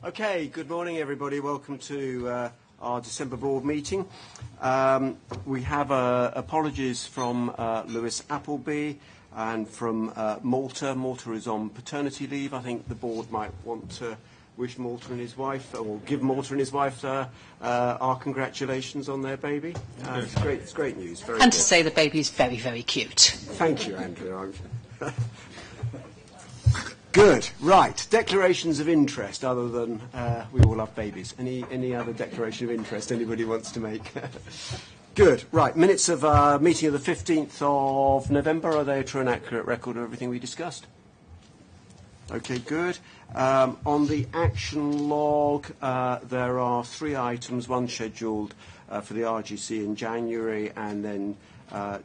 Okay, good morning everybody. Welcome to our December board meeting. We have apologies from Lewis Appleby and from Malta. Malta is on paternity leave. I think the board might want to wish Malta and his wife, or give Malta and his wife our congratulations on their baby. It's great news. Very and good. To say the baby is very, very cute. Thank you, Andrew. Good. Right. Declarations of interest, other than we all love babies. Any other declaration of interest anybody wants to make? Good. Right. Minutes of our meeting of the 15th of November. Are they a true and accurate record of everything we discussed? Okay, good. On the action log, there are 3 items, one scheduled for the RGC in January and then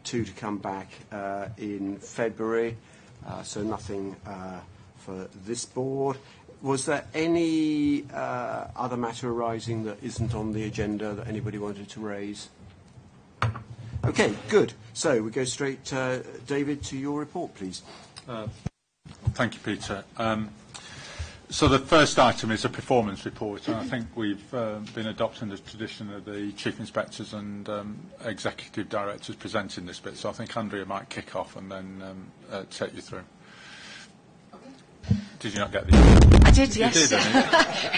2 to come back in February. So nothing for this board. Was there any other matter arising that isn't on the agenda that anybody wanted to raise? Okay, good. So we go straight, David, to your report, please. Thank you, Peter. So the first item is a performance report, and I think we've been adopting the tradition of the chief inspectors and executive directors presenting this bit. So I think Andrea might kick off and then take you through. Did you not get the? I did, yes. You did,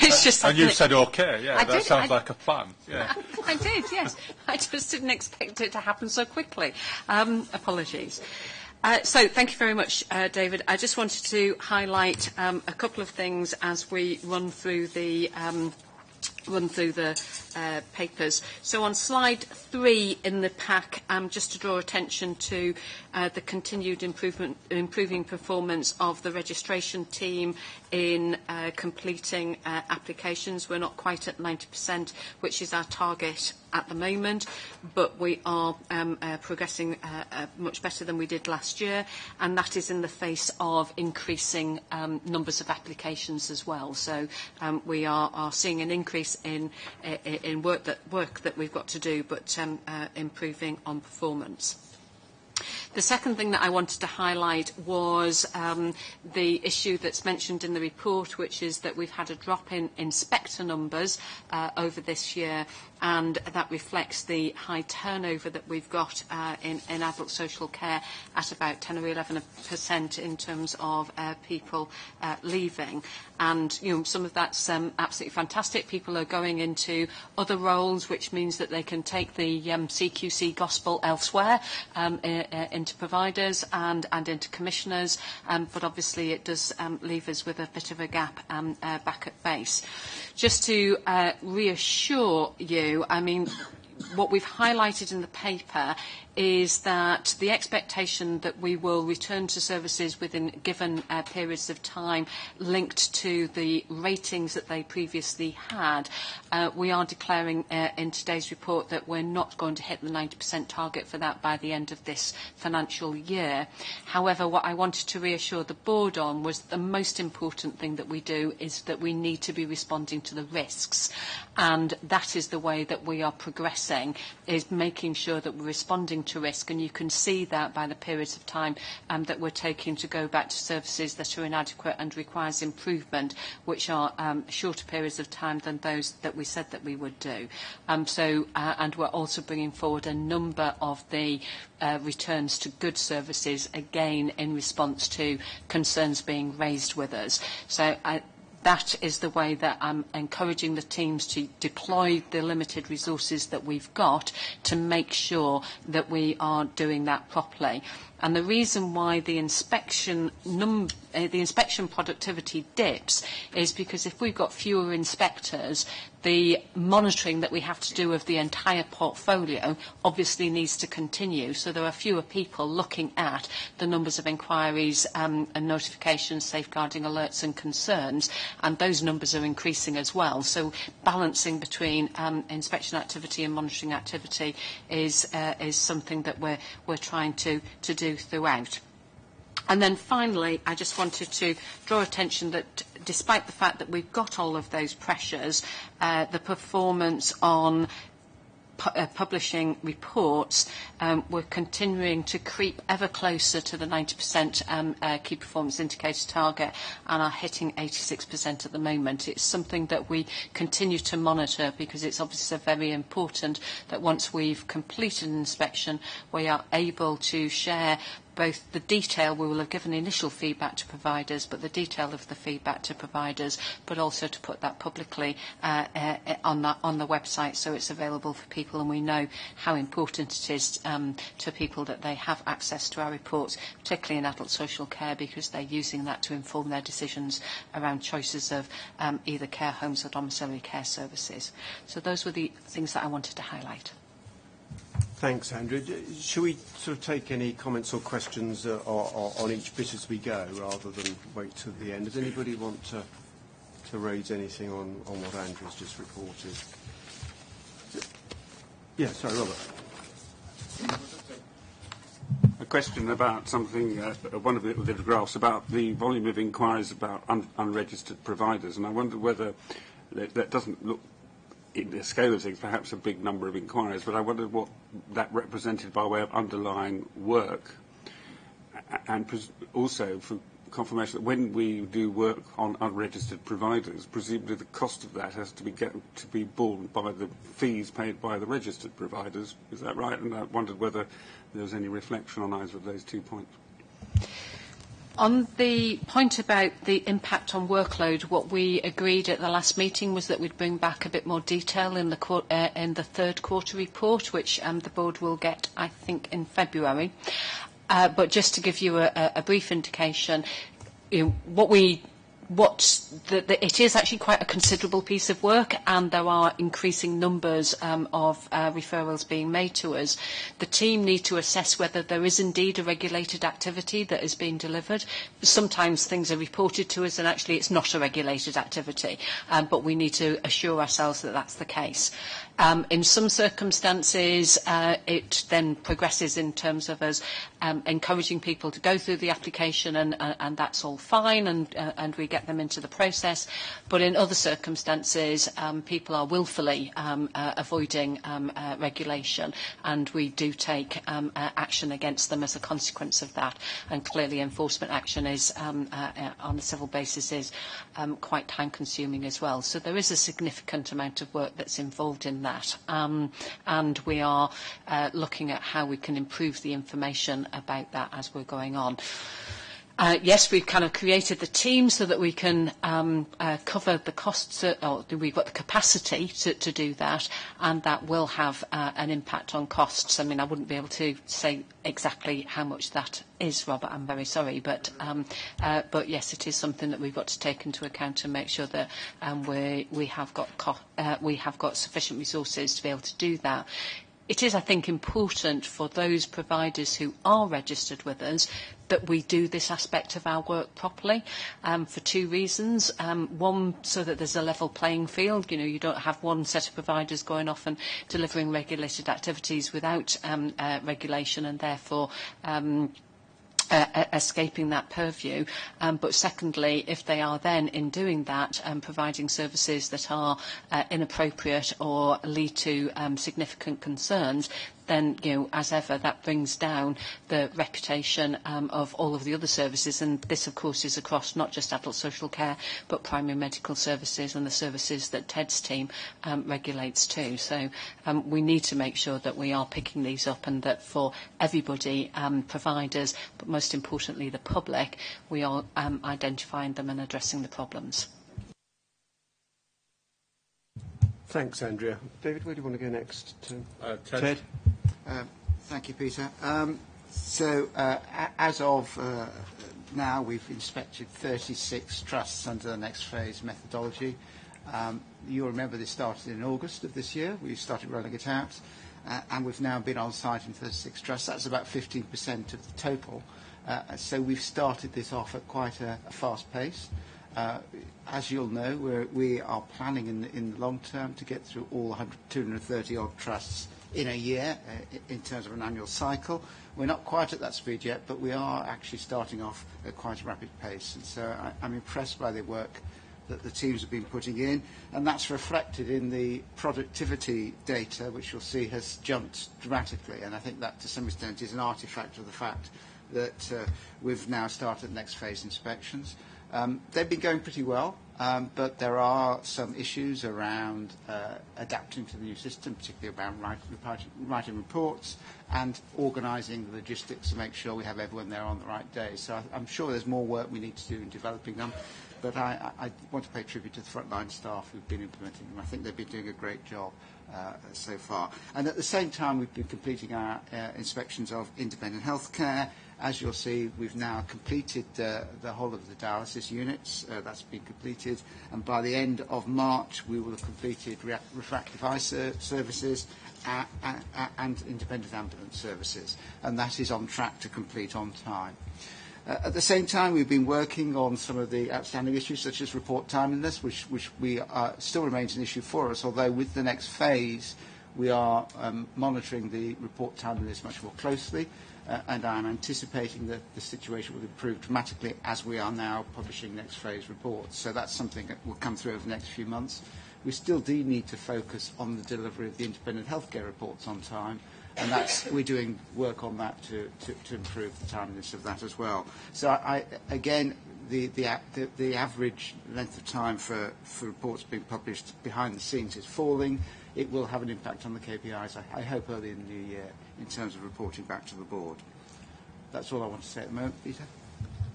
It's just. And you said okay, yeah. I that did, sounds like a plan. Yeah. I did, yes. I just didn't expect it to happen so quickly. Apologies. So thank you very much, David. I just wanted to highlight a couple of things as we run through the papers. So on slide 3 in the pack, just to draw attention to the continued improving performance of the registration team in completing applications. We're not quite at 90%, which is our target at the moment, but we are progressing much better than we did last year, and that is in the face of increasing numbers of applications as well. So we are seeing an increase in work that we've got to do, but improving on performance. The second thing that I wanted to highlight was the issue that's mentioned in the report, which is that we've had a drop in inspector numbers over this year, and that reflects the high turnover that we've got in adult social care at about 10 or 11% in terms of people leaving. And some of that's absolutely fantastic. People are going into other roles, which means that they can take the CQC gospel elsewhere, into providers and into commissioners, but obviously it does leave us with a bit of a gap back at base. Just to reassure you, I mean, what we've highlighted in the paper is that the expectation that we will return to services within given periods of time linked to the ratings that they previously had. We are declaring in today's report that we're not going to hit the 90% target for that by the end of this financial year. However, what I wanted to reassure the board on was the most important thing that we do is that we need to be responding to the risks, and that is the way that we are progressing, is making sure that we're responding to risk, and you can see that by the periods of time that we're taking to go back to services that are inadequate and requires improvement, which are shorter periods of time than those that we said that we would do. And we're also bringing forward a number of the returns to good services, again in response to concerns being raised with us. So that is the way that I'm encouraging the teams to deploy the limited resources that we've got to make sure that we are doing that properly. And the reason why the inspection productivity dips is because if we've got fewer inspectors, the monitoring that we have to do of the entire portfolio obviously needs to continue. So there are fewer people looking at the numbers of inquiries and notifications, safeguarding alerts and concerns, and those numbers are increasing as well. So balancing between inspection activity and monitoring activity is something that we're trying to do throughout. And then finally, I just wanted to draw attention that despite the fact that we've got all of those pressures, the performance on publishing reports, we're continuing to creep ever closer to the 90% key performance indicator target and are hitting 86% at the moment. It's something that we continue to monitor because it's obviously very important that once we've completed an inspection, we are able to share both the detail, we will have given initial feedback to providers, but the detail of the feedback to providers, but also to put that publicly on the website so it's available for people, and we know how important it is to people that they have access to our reports, particularly in adult social care, because they're using that to inform their decisions around choices of either care homes or domiciliary care services. So those were the things that I wanted to highlight. Thanks, Andrew. Shall we sort of take any comments or questions on each bit as we go, rather than wait till the end? Does anybody want to raise anything on what Andrew's just reported? Yeah, sorry, Robert. A question about something, one of the graphs about the volume of inquiries about unregistered providers, and I wonder whether that doesn't look, in the scale of things, perhaps a big number of inquiries, but I wondered what that represented by way of underlying work, and also for confirmation that when we do work on unregistered providers, presumably the cost of that has to be borne by the fees paid by the registered providers. Is that right? And I wondered whether there was any reflection on either of those 2 points. On the point about the impact on workload, what we agreed at the last meeting was that we'd bring back a bit more detail in the third quarter report, which the board will get, I think, in February. But just to give you a brief indication, it is actually quite a considerable piece of work, and there are increasing numbers of referrals being made to us. The team need to assess whether there is indeed a regulated activity that is being delivered. Sometimes things are reported to us and actually it's not a regulated activity, but we need to assure ourselves that that's the case. In some circumstances, it then progresses in terms of us encouraging people to go through the application, and that's all fine, and we get them into the process. But in other circumstances, people are willfully avoiding regulation, and we do take action against them as a consequence of that. And clearly, enforcement action is on a civil basis is quite time-consuming as well. So there is a significant amount of work that's involved in that, and we are looking at how we can improve the information about that as we're going on. Yes, we've kind of created the team so that we can cover the costs, or we've got the capacity to do that, and that will have an impact on costs. I mean, I wouldn't be able to say exactly how much that is, Robert, I'm very sorry, but yes, it is something that we've got to take into account and make sure that we have got sufficient resources to be able to do that. It is, I think, important for those providers who are registered with us that we do this aspect of our work properly, for two reasons. One, so that there's a level playing field. You know, you don't have one set of providers going off and delivering regulated activities without regulation, and therefore escaping that purview. But secondly, if they are then in doing that providing services that are inappropriate or lead to significant concerns, then, you know, as ever, that brings down the reputation of all of the other services. And this, of course, is across not just adult social care, but primary medical services and the services that Ted's team regulates too. So we need to make sure that we are picking these up, and that for everybody, providers, but most importantly the public, we are identifying them and addressing the problems. Thanks, Andrea. David, where do you want to go next? Ted? Thank you, Peter. As of now, we've inspected 36 trusts under the next phase methodology. You'll remember this started in August of this year. We started rolling it out, and we've now been on site in 36 trusts. That's about 15% of the total. So we've started this off at quite a fast pace. As you'll know, we are planning in the long term to get through all 230 odd trusts in a year in terms of an annual cycle. We're not quite at that speed yet, but we are actually starting off at quite a rapid pace. And so I'm impressed by the work that the teams have been putting in, and that's reflected in the productivity data, which you'll see has jumped dramatically. And I think that, to some extent, is an artifact of the fact that we've now started next phase inspections. They've been going pretty well, but there are some issues around adapting to the new system, particularly around writing reports and organising the logistics to make sure we have everyone there on the right day. So I'm sure there's more work we need to do in developing them, but I want to pay tribute to the frontline staff who've been implementing them. I think they've been doing a great job so far. And at the same time, we've been completing our inspections of independent healthcare. As you'll see, we've now completed the whole of the dialysis units. That's been completed. And by the end of March, we will have completed refractive eye services and independent ambulance services. And that is on track to complete on time. At the same time, we've been working on some of the outstanding issues, such as report timeliness, which still remains an issue for us, although with the next phase, we are monitoring the report timeliness much more closely. And I'm anticipating that the situation will improve dramatically as we are now publishing next phase reports. So that's something that will come through over the next few months. We still do need to focus on the delivery of the independent healthcare reports on time, and we're doing work on that to improve the timeliness of that as well. So again, the average length of time for reports being published behind the scenes is falling. It will have an impact on the KPIs, I hope, early in the new year in terms of reporting back to the board. That's all I want to say at the moment, Peter.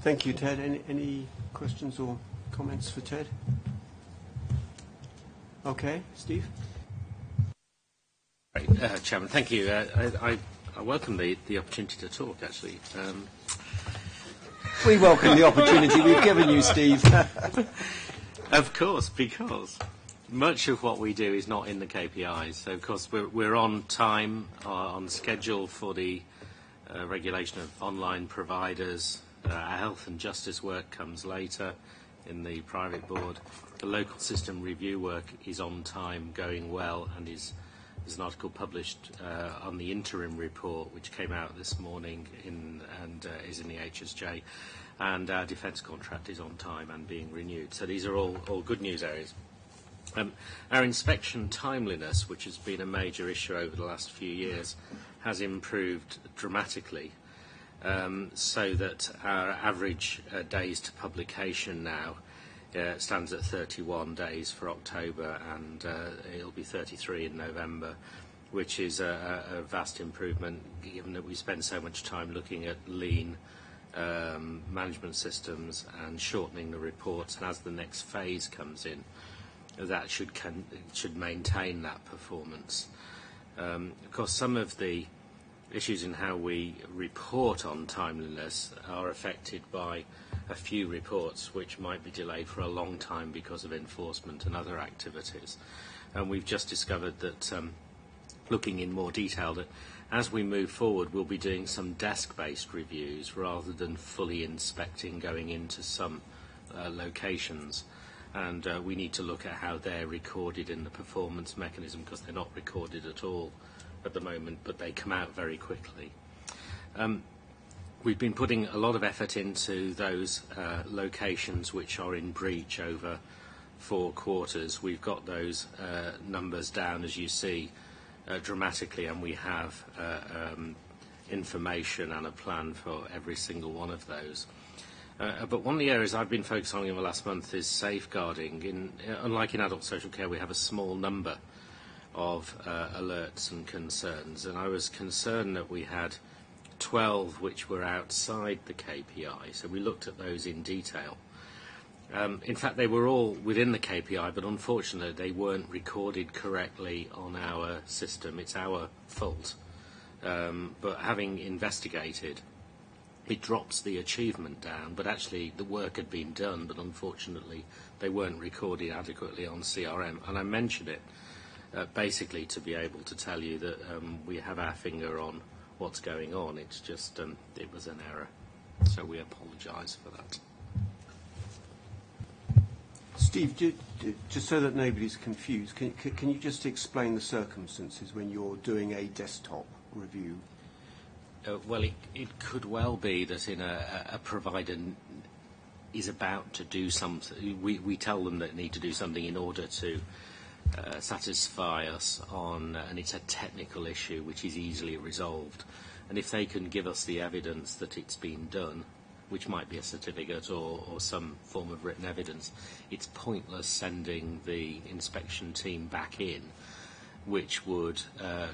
Thank you, Ted. Any questions or comments for Ted? Okay, Steve? Chairman, thank you. I welcome the opportunity to talk, actually. We welcome the opportunity we've given you, Steve. Of course, because much of what we do is not in the KPIs. So, of course, we're on time, on schedule for the regulation of online providers. Our health and justice work comes later in the private board. The local system review work is on time, going well, and there's an article published on the interim report, which came out this morning and is in the HSJ. And our defence contract is on time and being renewed. So these are all good news areas. Our inspection timeliness, which has been a major issue over the last few years, has improved dramatically, so that our average days to publication now stands at 31 days for October, and it'll be 33 in November, which is a vast improvement, given that we spend so much time looking at lean management systems and shortening the reports. And as the next phase comes in, that should maintain that performance. Of course, some of the issues in how we report on timeliness are affected by a few reports which might be delayed for a long time because of enforcement and other activities. And we've just discovered that, looking in more detail, that as we move forward, we'll be doing some desk-based reviews rather than fully inspecting going into some locations. And we need to look at how they're recorded in the performance mechanism, because they're not recorded at all at the moment, but they come out very quickly. We've been putting a lot of effort into those locations which are in breach over 4 quarters. We've got those numbers down, as you see, dramatically, and we have information and a plan for every single one of those. But one of the areas I've been focusing on in the last month is safeguarding. Unlike in adult social care, we have a small number of alerts and concerns, and I was concerned that we had 12 which were outside the KPI, so we looked at those in detail. In fact, they were all within the KPI, but unfortunately they weren't recorded correctly on our system. It's our fault. But having investigated, it drops the achievement down, but actually the work had been done, but unfortunately they weren't recorded adequately on CRM. And I mention it basically to be able to tell you that we have our finger on what's going on. It's just it was an error, so we apologise for that. Steve, just so that nobody's confused, can you just explain the circumstances when you're doing a desktop review? Well, it could well be that in a provider is about to do something. We tell them that they need to do something in order to satisfy us on, and it's a technical issue which is easily resolved. And if they can give us the evidence that it's been done, which might be a certificate or some form of written evidence, it's pointless sending the inspection team back in, which would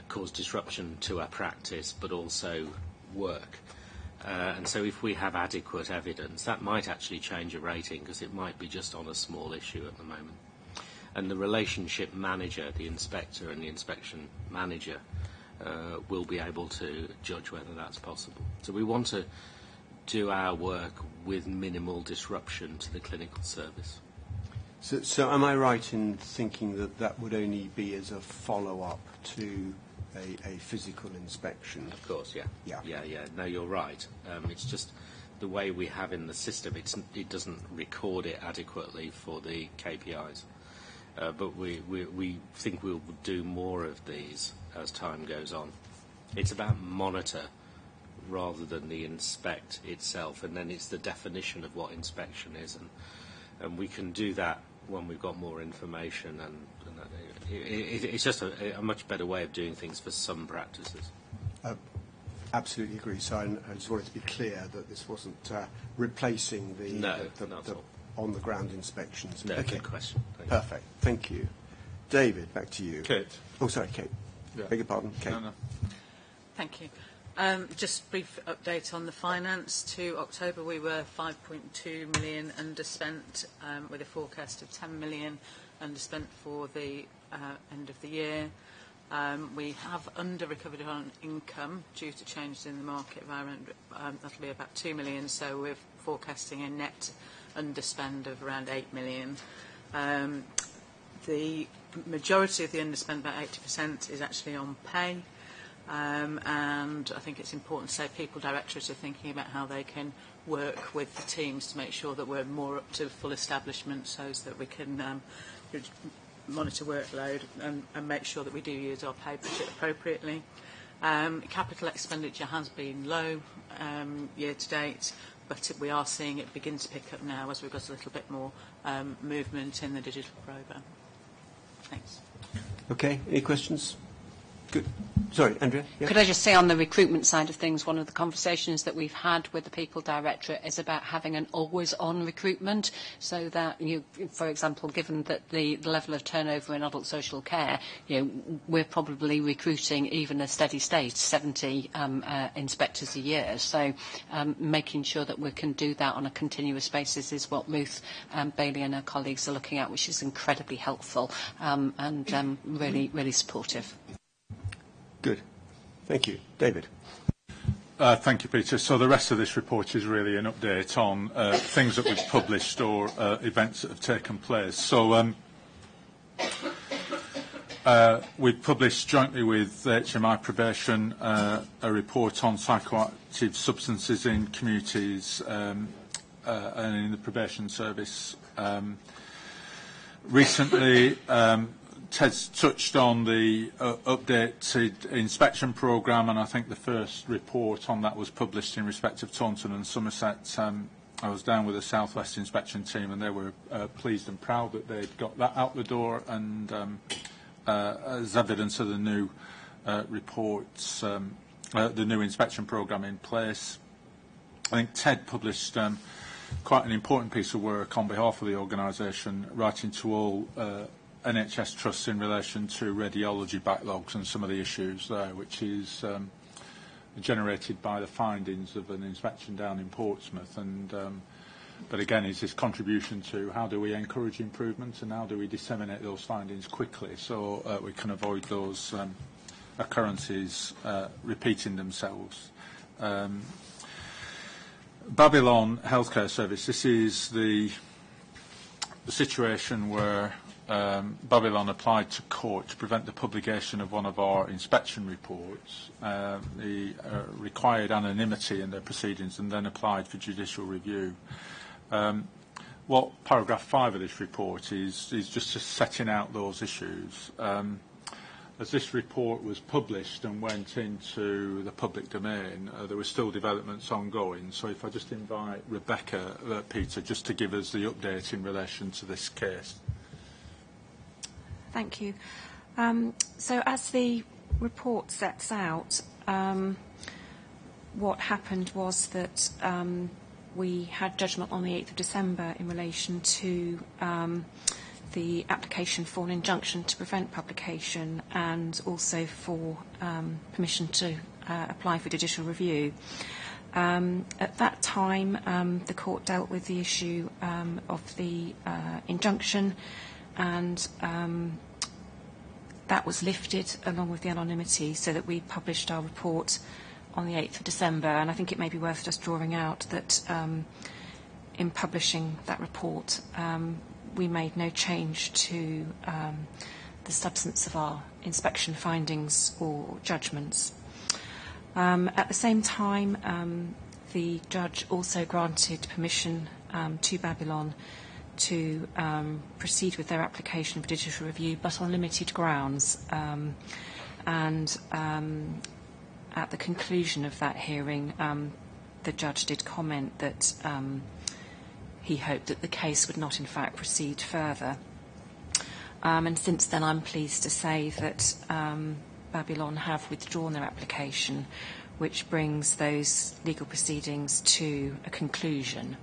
cause disruption to our practice but also work. And so if we have adequate evidence, that might actually change a rating, because it might be just on a small issue at the moment. And the relationship manager, the inspector and the inspection manager, will be able to judge whether that's possible. So we want to do our work with minimal disruption to the clinical service. So am I right in thinking that that would only be as a follow-up to a physical inspection? Of course, yeah. Yeah. No, you're right. It's just the way we have in the system, it doesn't record it adequately for the KPIs. But we think we'll do more of these as time goes on. It's about monitor rather than the inspect itself, and then it's the definition of what inspection is, and we can do that when we've got more information, and it's just a much better way of doing things for some practices. Absolutely agree. So I just wanted to be clear that this wasn't replacing the on-the-ground inspections. No, okay. Good question. Perfect. Thank you. David, back to you. Kate. Oh, sorry, Kate. Yeah. Beg your pardon, Kate. No. Thank you. Just a brief update on the finance. To October, we were 5.2 million underspent, with a forecast of 10 million underspent for the end of the year. We have under-recovered on income due to changes in the market environment. That'll be about 2 million, so we're forecasting a net underspend of around 8 million. The majority of the underspend, about 80%, is actually on pay. And I think it's important to say people directorates are thinking about how they can work with the teams to make sure that we're more up to full establishment, so that we can monitor workload and make sure that we do use our pay budget appropriately. Capital expenditure has been low year to date, but we are seeing it begin to pick up now as we've got a little bit more movement in the digital programme. Thanks. Okay, any questions? Good. Sorry, Andrea? Yeah? Could I just say on the recruitment side of things, one of the conversations that we've had with the People Directorate is about having an always-on recruitment, so that, for example, given that the level of turnover in adult social care, we're probably recruiting even a steady state, 70 inspectors a year. So making sure that we can do that on a continuous basis is what Ruth Bailey and her colleagues are looking at, which is incredibly helpful and really, really supportive. Good. Thank you. David. Thank you, Peter. So the rest of this report is really an update on things that we've published or events that have taken place. So we've published jointly with HMI Probation a report on psychoactive substances in communities and in the probation service. Recently, Ted's touched on the updated inspection programme, and I think the first report on that was published in respect of Taunton and Somerset. I was down with the South West inspection team, and they were pleased and proud that they'd got that out the door, and as evidence of the new reports, the new inspection programme in place. I think Ted published quite an important piece of work on behalf of the organisation, writing to all NHS trusts in relation to radiology backlogs and some of the issues there, which is generated by the findings of an inspection down in Portsmouth. And but again, is this contribution to how do we encourage improvement and how do we disseminate those findings quickly so we can avoid those occurrences repeating themselves. Babylon Healthcare Service, this is the situation where Babylon applied to court to prevent the publication of one of our inspection reports. They required anonymity in their proceedings and then applied for judicial review. What paragraph 5 of this report is just setting out those issues. as this report was published and went into the public domain, there were still developments ongoing. So if I just invite Rebecca, Peter, just to give us the update in relation to this case. Thank you. So as the report sets out, what happened was that we had judgment on the 8th of December in relation to the application for an injunction to prevent publication and also for permission to apply for judicial review. At that time, the court dealt with the issue of the injunction, and that was lifted along with the anonymity so that we published our report on the 8th of December. And I think it may be worth just drawing out that in publishing that report, we made no change to the substance of our inspection findings or judgments. At the same time, the judge also granted permission to Babylon to proceed with their application for judicial review, but on limited grounds. And at the conclusion of that hearing, the judge did comment that he hoped that the case would not in fact proceed further. And since then I'm pleased to say that Babylon have withdrawn their application, which brings those legal proceedings to a conclusion.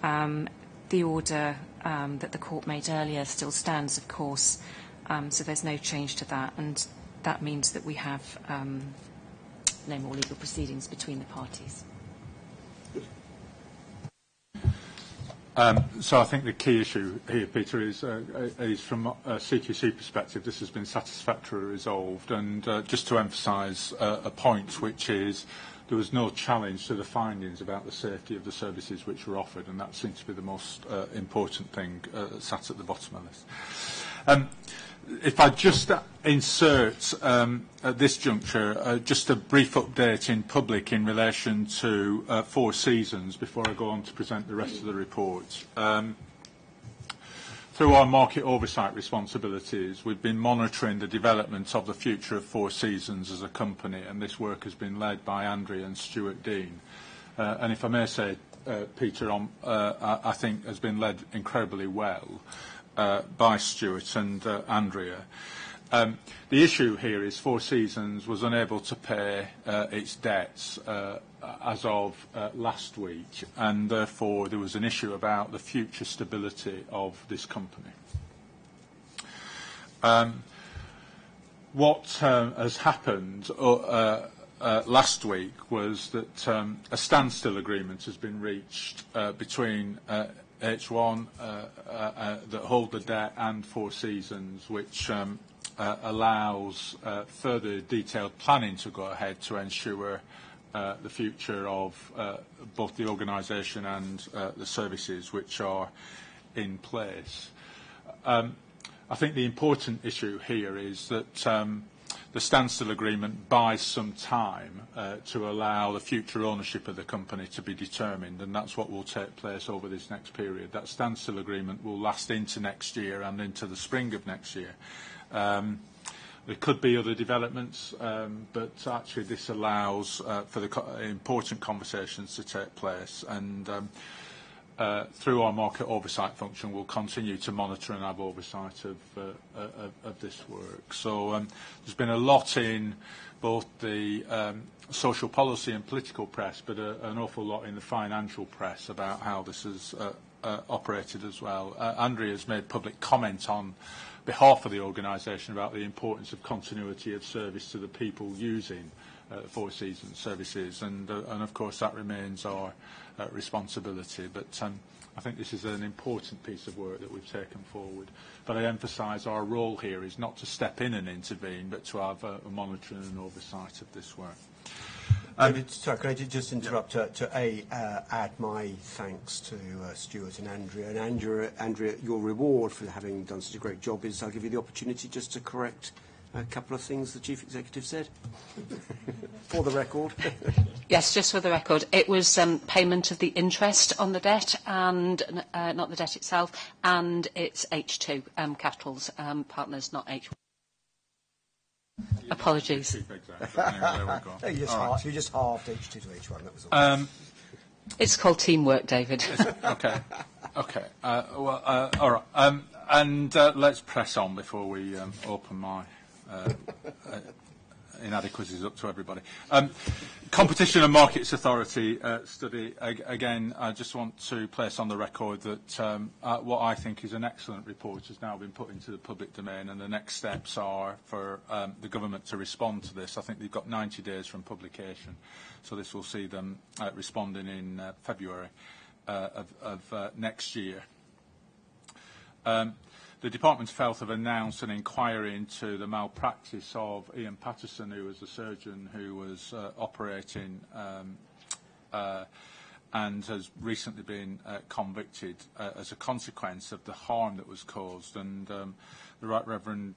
The order that the court made earlier still stands, of course, so there's no change to that, and that means that we have no more legal proceedings between the parties. So I think the key issue here, Peter, is from a CQC perspective, this has been satisfactorily resolved. And just to emphasise a point, which is there was no challenge to the findings about the safety of the services which were offered, and that seems to be the most important thing sat at the bottom of this. If I just insert at this juncture just a brief update in public in relation to Four Seasons before I go on to present the rest of the report. Through our market oversight responsibilities, we've been monitoring the development of the future of Four Seasons as a company, and this work has been led by Andrea and Stuart Dean. And if I may say, Peter, I think has been led incredibly well by Stuart and Andrea. The issue here is Four Seasons was unable to pay its debts as of last week, and therefore there was an issue about the future stability of this company. What has happened last week was that a standstill agreement has been reached between H1 that hold the debt and Four Seasons, which allows further detailed planning to go ahead to ensure the future of both the organisation and the services which are in place. I think the important issue here is that the standstill agreement buys some time to allow the future ownership of the company to be determined, and that's what will take place over this next period. That standstill agreement will last into next year and into the spring of next year. There could be other developments, but actually this allows for the important conversations to take place, and through our market oversight function we'll continue to monitor and have oversight of this work. So there's been a lot in both the social policy and political press, but an awful lot in the financial press about how this has operated as well. Andrea has made public comment on behalf of the organisation about the importance of continuity of service to the people using Four Seasons services, and of course that remains our responsibility. But I think this is an important piece of work that we've taken forward. But I emphasise our role here is not to step in and intervene, but to have a monitoring and oversight of this work. David, sorry, can I just interrupt to add my thanks to Stuart and Andrea. And Andrea, your reward for having done such a great job is I'll give you the opportunity just to correct a couple of things the Chief Executive said. For the record. Yes, just for the record. It was payment of the interest on the debt, and not the debt itself, and it's H2, Capital's partners, not H1. Apologies. Chief Exec. But anyway, there we go. You just halved H2 to H1. That was all. It's called teamwork, David. Okay. All right. And let's press on before we open my inadequacies up to everybody. Competition and Markets Authority study. Again, I just want to place on the record that what I think is an excellent report has now been put into the public domain, and the next steps are for the government to respond to this. I think they've got 90 days from publication, so this will see them responding in February of next year. The Department of Health have announced an inquiry into the malpractice of Ian Patterson, who was a surgeon who was operating and has recently been convicted as a consequence of the harm that was caused. And the Right Reverend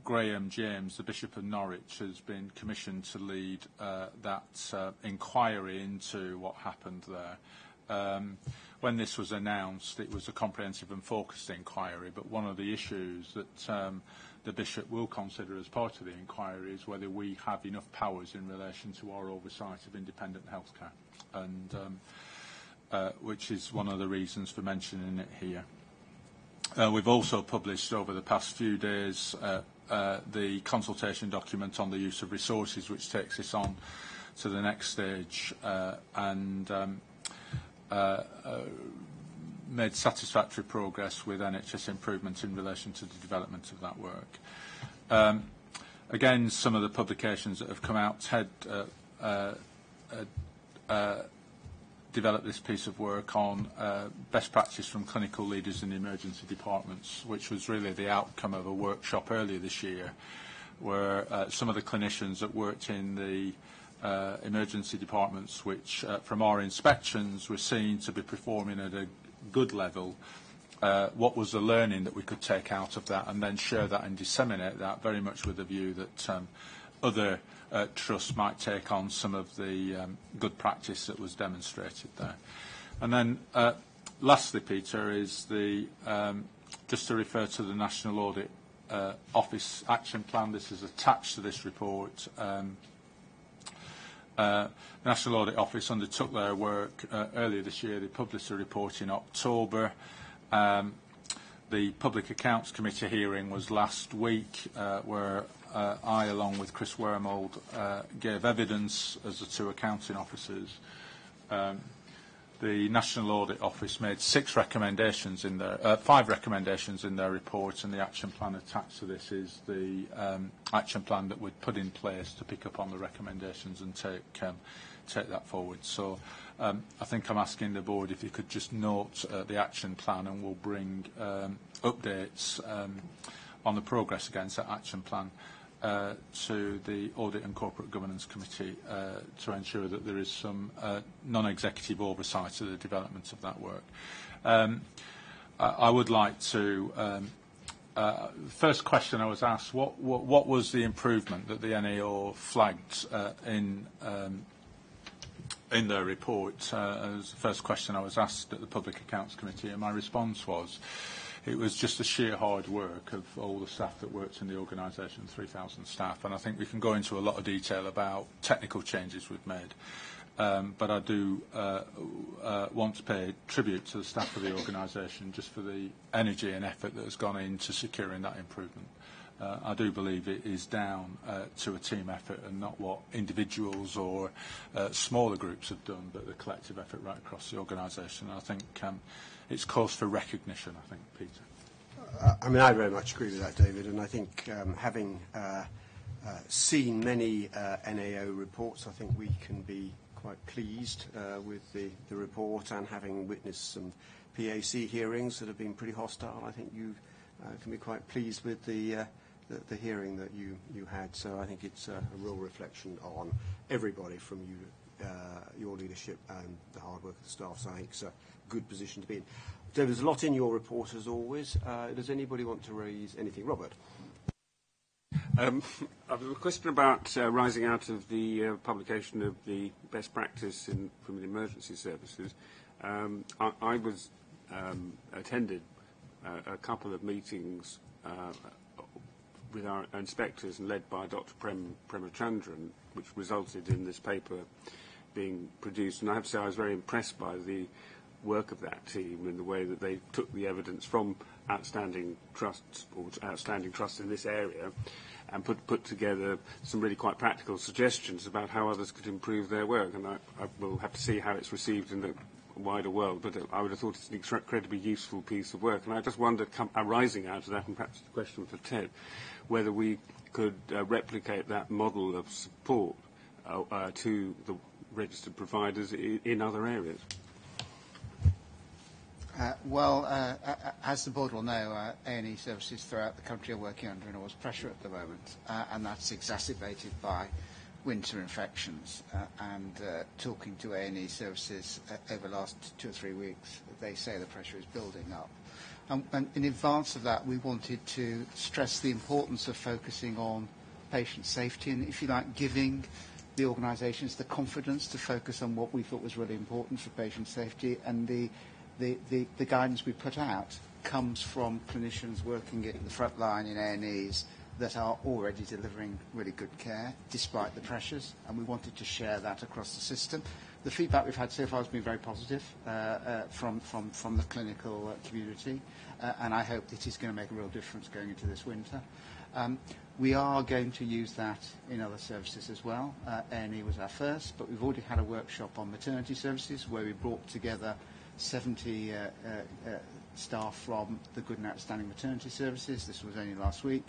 Graham James, the Bishop of Norwich, has been commissioned to lead that inquiry into what happened there. When this was announced, it was a comprehensive and focused inquiry, but one of the issues that the Bishop will consider as part of the inquiry is whether we have enough powers in relation to our oversight of independent healthcare, and which is one of the reasons for mentioning it here. We've also published over the past few days the consultation document on the use of resources, which takes this on to the next stage, and made satisfactory progress with NHS improvement in relation to the development of that work. Again, some of the publications that have come out had developed this piece of work on best practice from clinical leaders in emergency departments, which was really the outcome of a workshop earlier this year, where some of the clinicians that worked in the emergency departments, which from our inspections were seen to be performing at a good level, what was the learning that we could take out of that, and then share that and disseminate that, very much with the view that other trusts might take on some of the good practice that was demonstrated there. And then lastly, Peter, is the just to refer to the National Audit Office Action Plan. This is attached to this report. The National Audit Office undertook their work earlier this year. They published a report in October. The Public Accounts Committee hearing was last week, where I, along with Chris Wormold, gave evidence as the two accounting officers. The National Audit Office made 5 recommendations in their report, and the action plan attached to this is the action plan that we'd put in place to pick up on the recommendations and take that forward. So I think I'm asking the board if you could just note the action plan, and we'll bring updates on the progress against that action plan to the Audit and Corporate Governance Committee to ensure that there is some non-executive oversight of the development of that work. I would like to first question I was asked, what was the improvement that the NAO flagged in their report? As the first question I was asked at the Public Accounts Committee, and my response was it was just the sheer hard work of all the staff that worked in the organisation, 3,000 staff, and I think we can go into a lot of detail about technical changes we've made. But I do want to pay tribute to the staff of the organisation just for the energy and effort that has gone into securing that improvement. I do believe it is down to a team effort and not what individuals or smaller groups have done, but the collective effort right across the organisation. I think it's cause for recognition, I think, Peter. I mean, I very much agree with that, David, and I think having seen many NAO reports, I think we can be quite pleased with the report, and having witnessed some PAC hearings that have been pretty hostile, I think you can be quite pleased with the hearing that you had. So I think it's a real reflection on everybody from you, your leadership and the hard work of the staff. So I think it's a good position to be in. David, there's a lot in your report as always. Does anybody want to raise anything? Robert? I've a question about rising out of the publication of the best practice from the emergency services. I was attended a couple of meetings with our inspectors and led by Dr. Premachandran, which resulted in this paper being produced. And I have to say I was very impressed by the work of that team in the way that they took the evidence from outstanding trusts or outstanding trusts in this area and put together some really quite practical suggestions about how others could improve their work. And I will have to see how it's received in the wider world, but I would have thought it's an incredibly useful piece of work. And I just wondered, arising out of that, and perhaps the question for Ted, whether we could replicate that model of support to the registered providers in other areas. As the board will know, A&E services throughout the country are working under enormous pressure at the moment, and that's exacerbated by winter infections. Talking to A&E services over the last 2 or 3 weeks, they say the pressure is building up. And in advance of that, we wanted to stress the importance of focusing on patient safety and, if you like, giving the organisations the confidence to focus on what we thought was really important for patient safety. And the guidance we put out comes from clinicians working at the front line in A&Es that are already delivering really good care despite the pressures, and we wanted to share that across the system. The feedback we've had so far has been very positive from the clinical community, and I hope it is going to make a real difference going into this winter. We are going to use that in other services as well. A&E was our first, but we've already had a workshop on maternity services where we brought together 70 staff from the Good and Outstanding Maternity Services. This was only last week.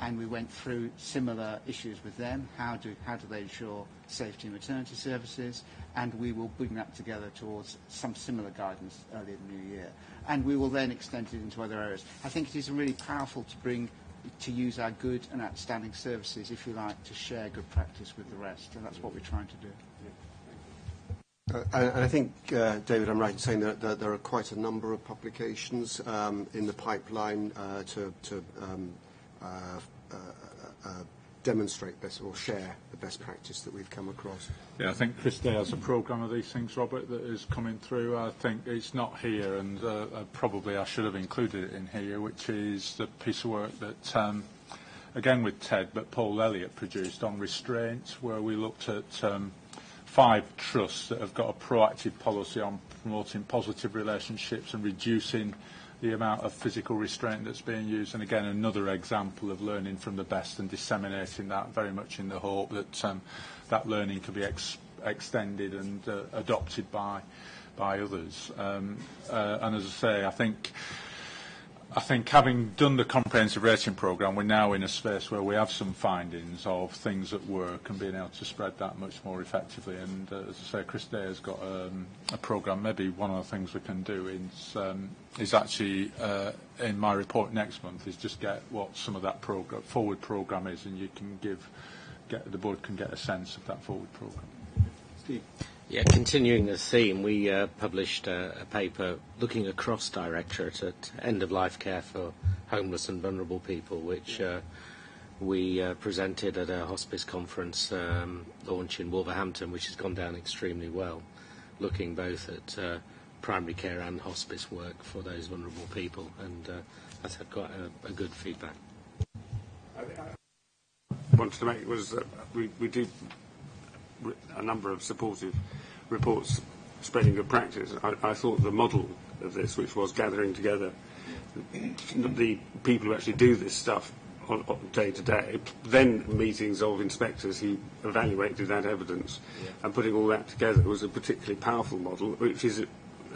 And we went through similar issues with them. How do they ensure safety in maternity services? And we will bring that together towards some similar guidance early in the new year. And we will then extend it into other areas. I think it is really powerful to use our good and outstanding services, if you like, to share good practice with the rest. And that's what we're trying to do. And I think, David, I'm right in saying that there are quite a number of publications in the pipeline to demonstrate best or share the best practice that we've come across. Yeah, I think Chris Day has a programme of these things, Robert, that is coming through. I think it's not here, and probably I should have included it in here, which is the piece of work that, again with Ted, but Paul Elliott produced on restraint, where we looked at 5 trusts that have got a proactive policy on promoting positive relationships and reducing the amount of physical restraint that's being used. And again, another example of learning from the best and disseminating that, very much in the hope that that learning can be extended and adopted by others. And as I say, I think having done the comprehensive rating programme, we're now in a space where we have some findings of things that work and being able to spread that much more effectively. And as I say, Chris Day has got a programme. Maybe one of the things we can do is actually, in my report next month, is just get what some of that forward programme is, and you can the board can get a sense of that forward programme. Steve. Yeah, continuing the theme, we published a paper looking across directorate at end-of-life care for homeless and vulnerable people, which we presented at a hospice conference launch in Wolverhampton, which has gone down extremely well, looking both at primary care and hospice work for those vulnerable people, and that's had quite a good feedback. I wanted to make was that we did a number of supportive reports spreading good practice. I thought the model of this, which was gathering together the people who actually do this stuff on day to day, then meetings of inspectors who evaluated that evidence, and putting all that together was a particularly powerful model, which is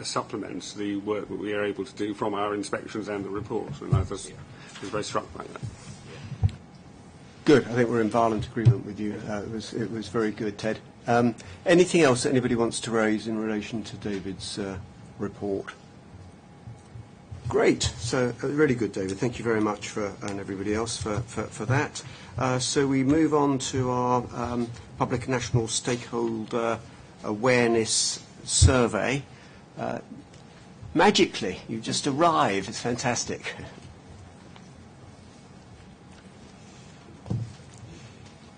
supplements the work that we are able to do from our inspections and the reports. And I was very struck by that. Good. I think we're in violent agreement with you. It was very good, Ted. Anything else that anybody wants to raise in relation to David's report? Great. So really good, David. Thank you very much and everybody else for that. So we move on to our Public National Stakeholder Awareness Survey. Magically, you've just arrived. It's fantastic.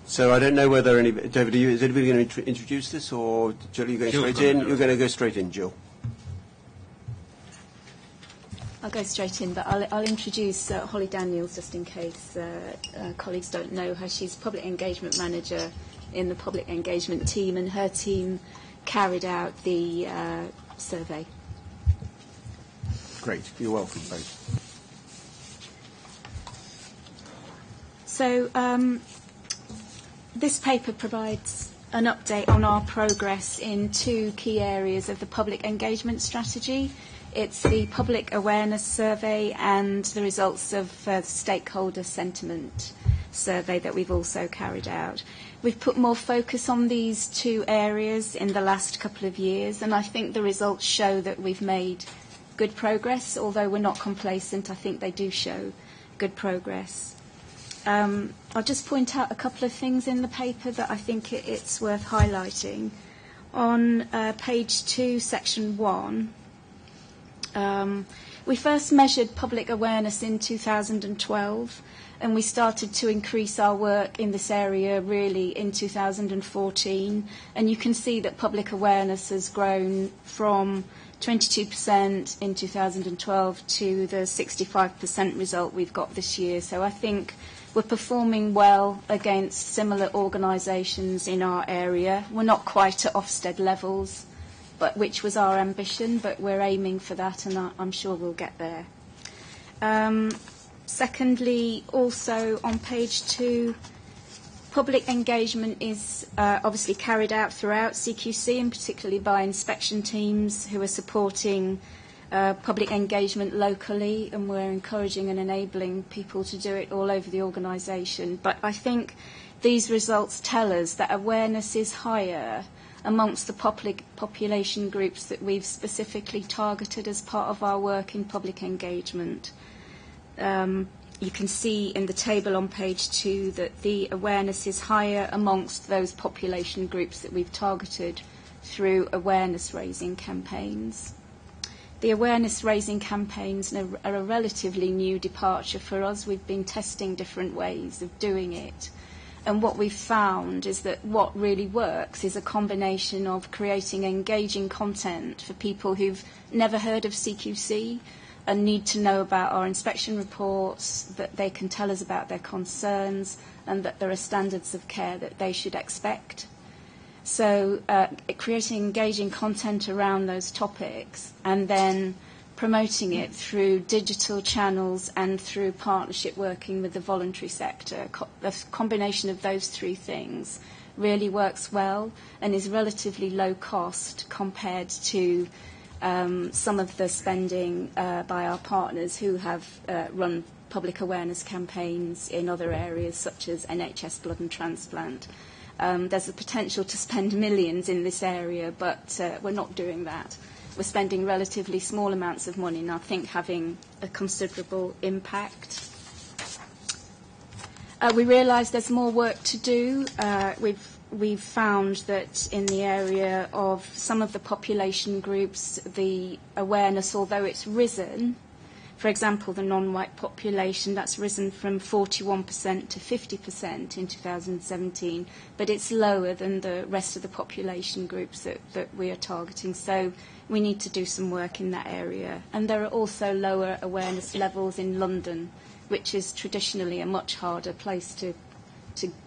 So I don't know whether David, is anybody going to introduce this, or Jill, are you going straight in? You're going to go straight in, Jill. I'll go straight in, but I'll introduce Holly Daniels just in case colleagues don't know her. She's Public Engagement Manager in the Public Engagement team, and her team carried out the survey. Great. You're welcome, both. So this paper provides an update on our progress in two key areas of the public engagement strategy. It's the public awareness survey and the results of the stakeholder sentiment survey that we've also carried out. We've put more focus on these two areas in the last couple of years, and I think the results show that we've made good progress. Although we're not complacent, I think they do show good progress. I'll just point out a couple of things in the paper that I think it's worth highlighting. On page 2, section 1, we first measured public awareness in 2012, and we started to increase our work in this area really in 2014. And you can see that public awareness has grown from 22% in 2012 to the 65% result we've got this year. So I think we're performing well against similar organisations in our area. We're not quite at Ofsted levels, but which was our ambition, but we're aiming for that, and I'm sure we'll get there. Secondly, also on page 2, public engagement is obviously carried out throughout CQC, and particularly by inspection teams who are supporting public engagement locally, and we're encouraging and enabling people to do it all over the organisation. But I think these results tell us that awareness is higher amongst the population groups that we've specifically targeted as part of our work in public engagement. You can see in the table on page 2 that the awareness is higher amongst those population groups that we've targeted through awareness-raising campaigns. The awareness-raising campaigns are a relatively new departure for us. We've been testing different ways of doing it. And what we've found is that what really works is a combination of creating engaging content for people who've never heard of CQC and need to know about our inspection reports, that they can tell us about their concerns, and that there are standards of care that they should expect. So creating engaging content around those topics and then promoting it through digital channels and through partnership working with the voluntary sector. The combination of those three things really works well and is relatively low cost compared to some of the spending by our partners who have run public awareness campaigns in other areas such as NHS blood and transplant. There's a potential to spend millions in this area, but we're not doing that. We're spending relatively small amounts of money and I think having a considerable impact. We realise there's more work to do. We've found that in the area of some of the population groups, the awareness, although it's risen, for example, the non-white population, that's risen from 41% to 50% in 2017, but it's lower than the rest of the population groups that we are targeting. So we need to do some work in that area. And there are also lower awareness levels in London, which is traditionally a much harder place to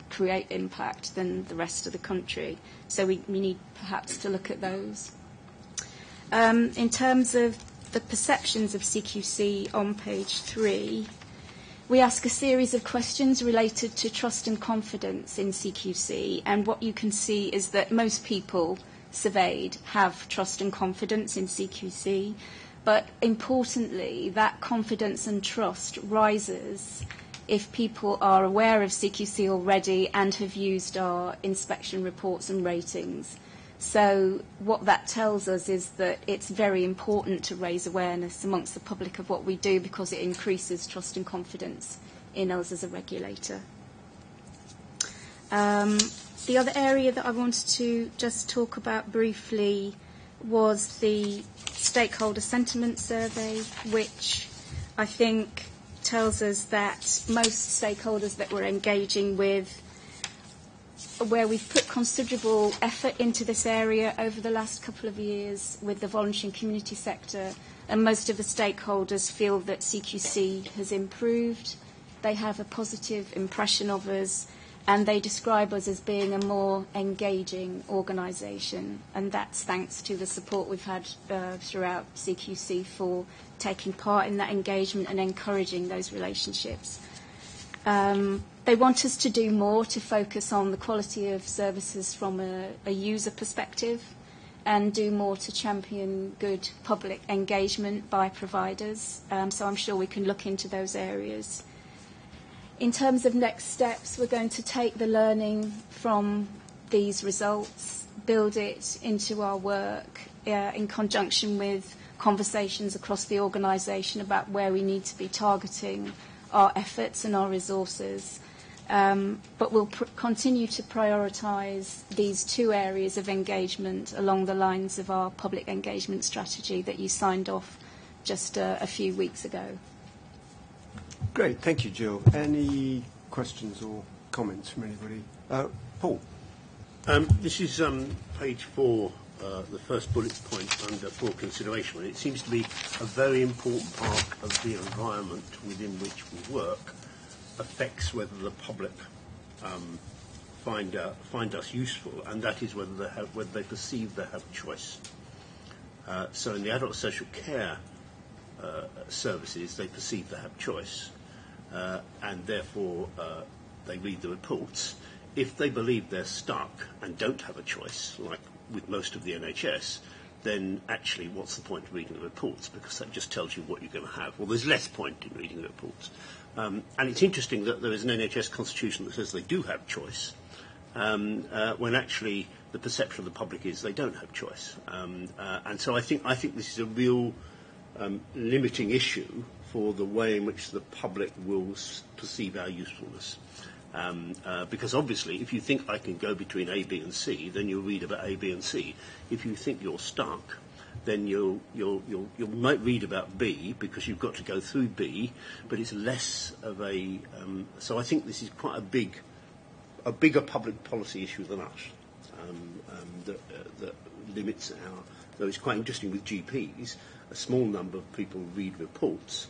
create impact than the rest of the country. So we need perhaps to look at those. In terms of the perceptions of CQC on page 3, we ask a series of questions related to trust and confidence in CQC, and what you can see is that most people surveyed have trust and confidence in CQC, but importantly, that confidence and trust rises if people are aware of CQC already and have used our inspection reports and ratings. So what that tells us is that it's very important to raise awareness amongst the public of what we do because it increases trust and confidence in us as a regulator. The other area that I wanted to just talk about briefly was the stakeholder sentiment survey, which I think tells us that most stakeholders that we're engaging with, where we've put considerable effort into this area over the last couple of years with the voluntary and community sector, and most of the stakeholders feel that CQC has improved. They have a positive impression of us, and they describe us as being a more engaging organisation, and that's thanks to the support we've had throughout CQC for taking part in that engagement and encouraging those relationships. They want us to do more to focus on the quality of services from a user perspective and do more to champion good public engagement by providers. So I'm sure we can look into those areas. In terms of next steps, we're going to take the learning from these results, build it into our work in conjunction with conversations across the organisation about where we need to be targeting our efforts and our resources. But we'll continue to prioritise these two areas of engagement along the lines of our public engagement strategy that you signed off just a few weeks ago. Great, thank you, Jill. Any questions or comments from anybody? Paul? This is page 4, the first bullet point under for consideration. It seems to be a very important part of the environment within which we work affects whether the public find us useful, and that is whether they perceive they have choice. So in the adult social care services, they perceive they have choice, and therefore they read the reports. If they believe they're stuck and don't have a choice, like with most of the NHS, then actually what's the point of reading the reports? Because that just tells you what you're going to have. Well, there's less point in reading the reports. And it's interesting that there is an NHS constitution that says they do have choice, when actually the perception of the public is they don't have choice. And so I think this is a real limiting issue for the way in which the public will perceive our usefulness. Because obviously, if you think I can go between A, B, and C, then you'll read about A, B, and C. If you think you're stuck, then you might read about B because you've got to go through B, but it's less of a. So I think this is quite a bigger public policy issue than us that limits our. Though it's quite interesting with GPs, a small number of people read reports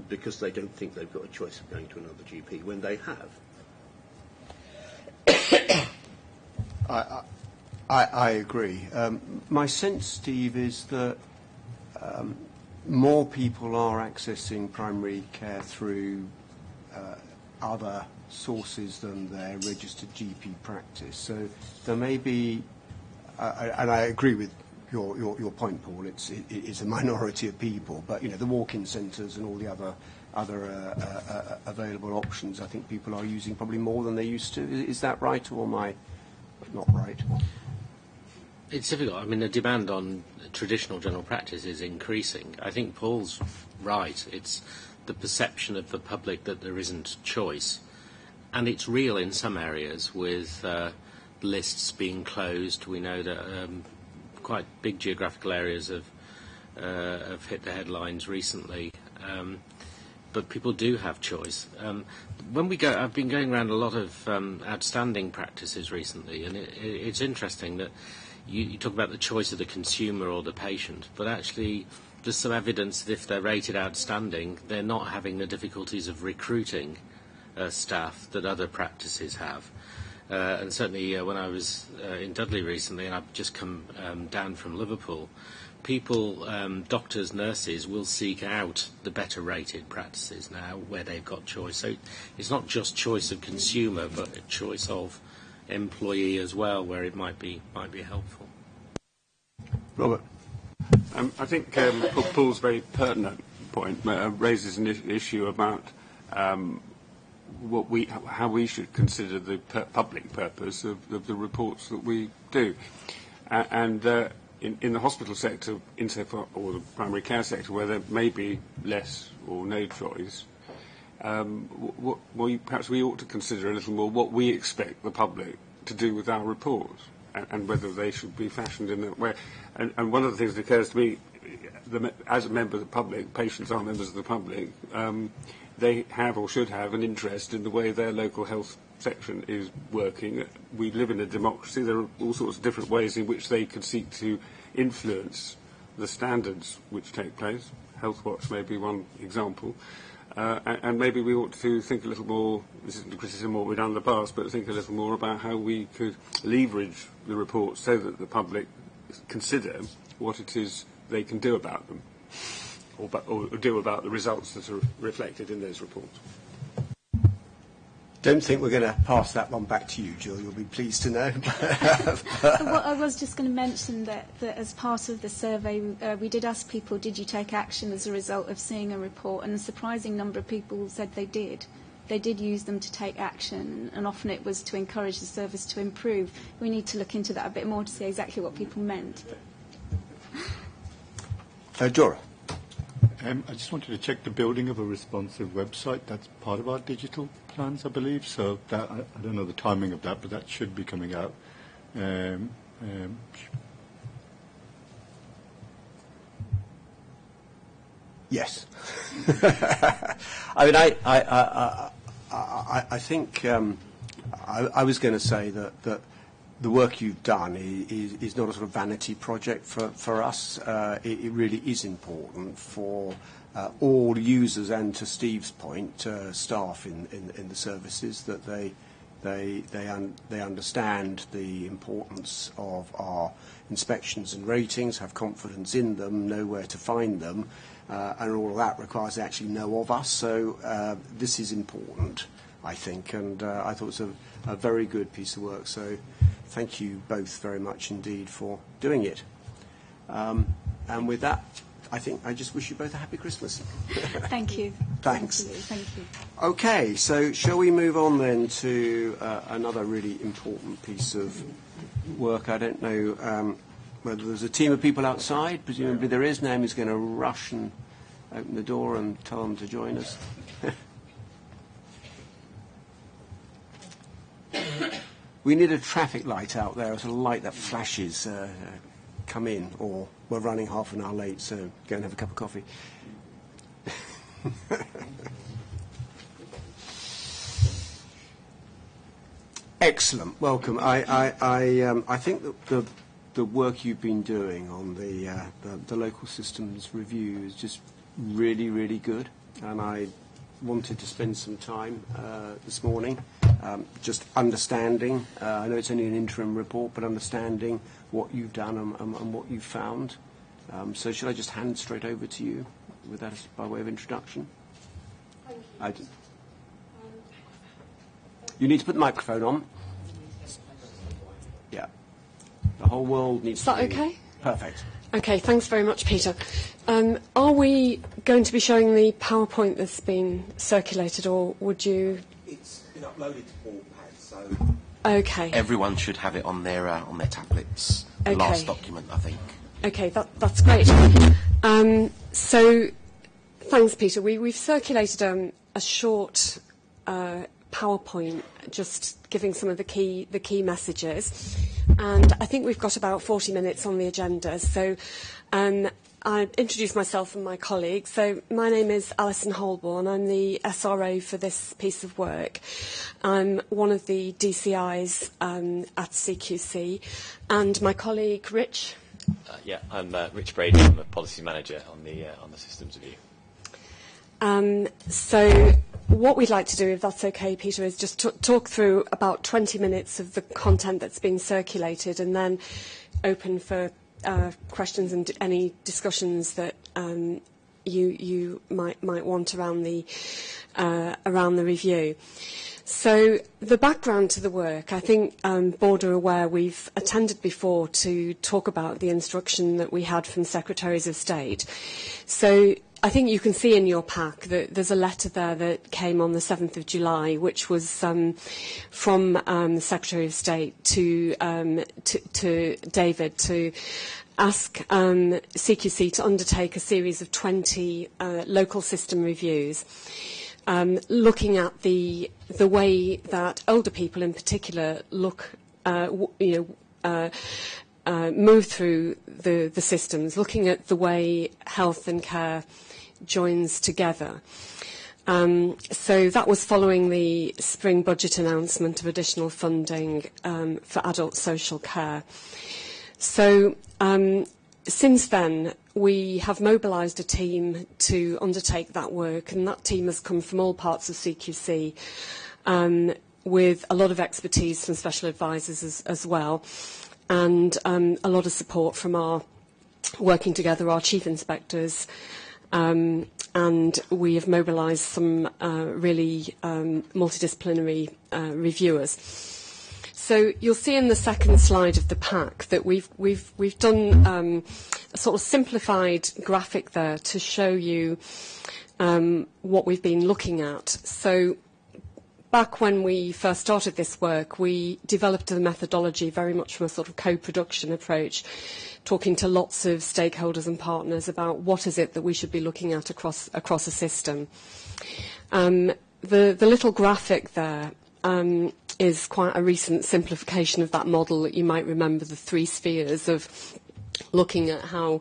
because they don't think they've got a choice of going to another GP when they have. I agree. My sense, Steve, is that more people are accessing primary care through other sources than their registered GP practice. So there may be, and I agree with your point, Paul. It is a minority of people, but the walk-in centres and all the other available options, I think people are using probably more than they used to. Is that right, or am I not right? It's difficult. I mean, the demand on traditional general practice is increasing. I think Paul's right. It's the perception of the public that there isn't choice. And it's real in some areas with lists being closed. We know that quite big geographical areas have hit the headlines recently. But people do have choice. I've been going around a lot of outstanding practices recently, and it's interesting that you talk about the choice of the consumer or the patient, but actually there's some evidence that if they're rated outstanding, they're not having the difficulties of recruiting staff that other practices have. And certainly when I was in Dudley recently, and I've just come down from Liverpool, people, doctors, nurses, will seek out the better rated practices now where they've got choice. So it's not just choice of consumer, but a choice of employee as well, where it might be helpful. Robert? I think Paul's very pertinent point raises an issue about how we should consider the public purpose of the reports that we do. In the hospital sector, insofar, or the primary care sector, where there may be less or no choice, perhaps we ought to consider a little more what we expect the public to do with our reports, and whether they should be fashioned in that way. And one of the things that occurs to me, as a member of the public, patients are members of the public, they have or should have an interest in the way their local health section is working. We live in a democracy. There are all sorts of different ways in which they could seek to influence the standards which take place. Healthwatch may be one example. And maybe we ought to think a little more, this isn't a criticism of what we've done in the past, but think a little more about how we could leverage the reports so that the public consider what it is they can do about them, or do about the results that are reflected in those reports. Don't think we're going to pass that one back to you, Jill. You'll be pleased to know. Well, I was just going to mention that as part of the survey, we did ask people, did you take action as a result of seeing a report? And a surprising number of people said they did. They did use them to take action, and often it was to encourage the service to improve. We need to look into that a bit more to see exactly what people meant. Dora. I just wanted to check the building of a responsive website. That's part of our digital plans, I believe. So that I don't know the timing of that, but that should be coming out. Yes. I mean, I think I was going to say that the work you've done is not a sort of vanity project for us. It really is important for all users, and to Steve's point, staff in the services, that they understand the importance of our inspections and ratings, have confidence in them, know where to find them, and all of that requires they actually know of us. So this is important, I think, and I thought it was a very good piece of work. So thank you both very much indeed for doing it. And with that, I think I just wish you both a happy Christmas. Thank you. Thanks. Thank you. Okay, so shall we move on then to another really important piece of work? I don't know whether there's a team of people outside. Presumably there is. Naomi's going to rush and open the door and tell them to join us. We need a traffic light out there, a sort of light that flashes, come in, or we're running half an hour late, so go and have a cup of coffee. Excellent, welcome. I think that the work you've been doing on the local systems review is just really, really good, and I wanted to spend some time this morning just understanding, I know it's only an interim report, but understanding what you've done and what you've found. So should I just hand straight over to you with that by way of introduction? Thank you. You need to put the microphone on. Yeah. The whole world needs to be... Is that okay? Perfect. Okay, thanks very much, Peter. Are we going to be showing the PowerPoint that's been circulated, or would you... It's been uploaded to all pads, so okay. Everyone should have it on their tablets. The Okay. last document, I think. Okay, that's great. So, thanks, Peter. We've circulated a short PowerPoint, just giving some of the key messages, and I think we've got about 40 minutes on the agenda. So, I introduce myself and my colleague. So, my name is Alison Holborn. I'm the SRO for this piece of work. I'm one of the DCIs at CQC, and my colleague Rich. I'm Rich Brady. I'm a policy manager on the systems review. So what we'd like to do, if that's okay, Peter, is just talk through about 20 minutes of the content that's been circulated, and then open for questions and any discussions that you might want around the review. So the background to the work, I think Board are aware we've attended before to talk about the instruction that we had from Secretaries of State. So I think you can see in your pack that there's a letter there that came on the 7th of July, which was from the Secretary of State to David to ask CQC to undertake a series of 20 local system reviews, looking at the way that older people in particular move through the systems, looking at the way health and care joins together. So that was following the spring budget announcement of additional funding for adult social care. So Since then, we have mobilised a team to undertake that work, and that team has come from all parts of CQC, with a lot of expertise from special advisors as well, and a lot of support from our working together, our chief inspectors, and we have mobilised some really multidisciplinary reviewers. So you'll see in the second slide of the pack that we've done a sort of simplified graphic there to show you what we've been looking at. So back when we first started this work, we developed a methodology very much from a sort of co-production approach, talking to lots of stakeholders and partners about what is it that we should be looking at across a system. The little graphic there is quite a recent simplification of that model. You might remember the 3 spheres of looking at how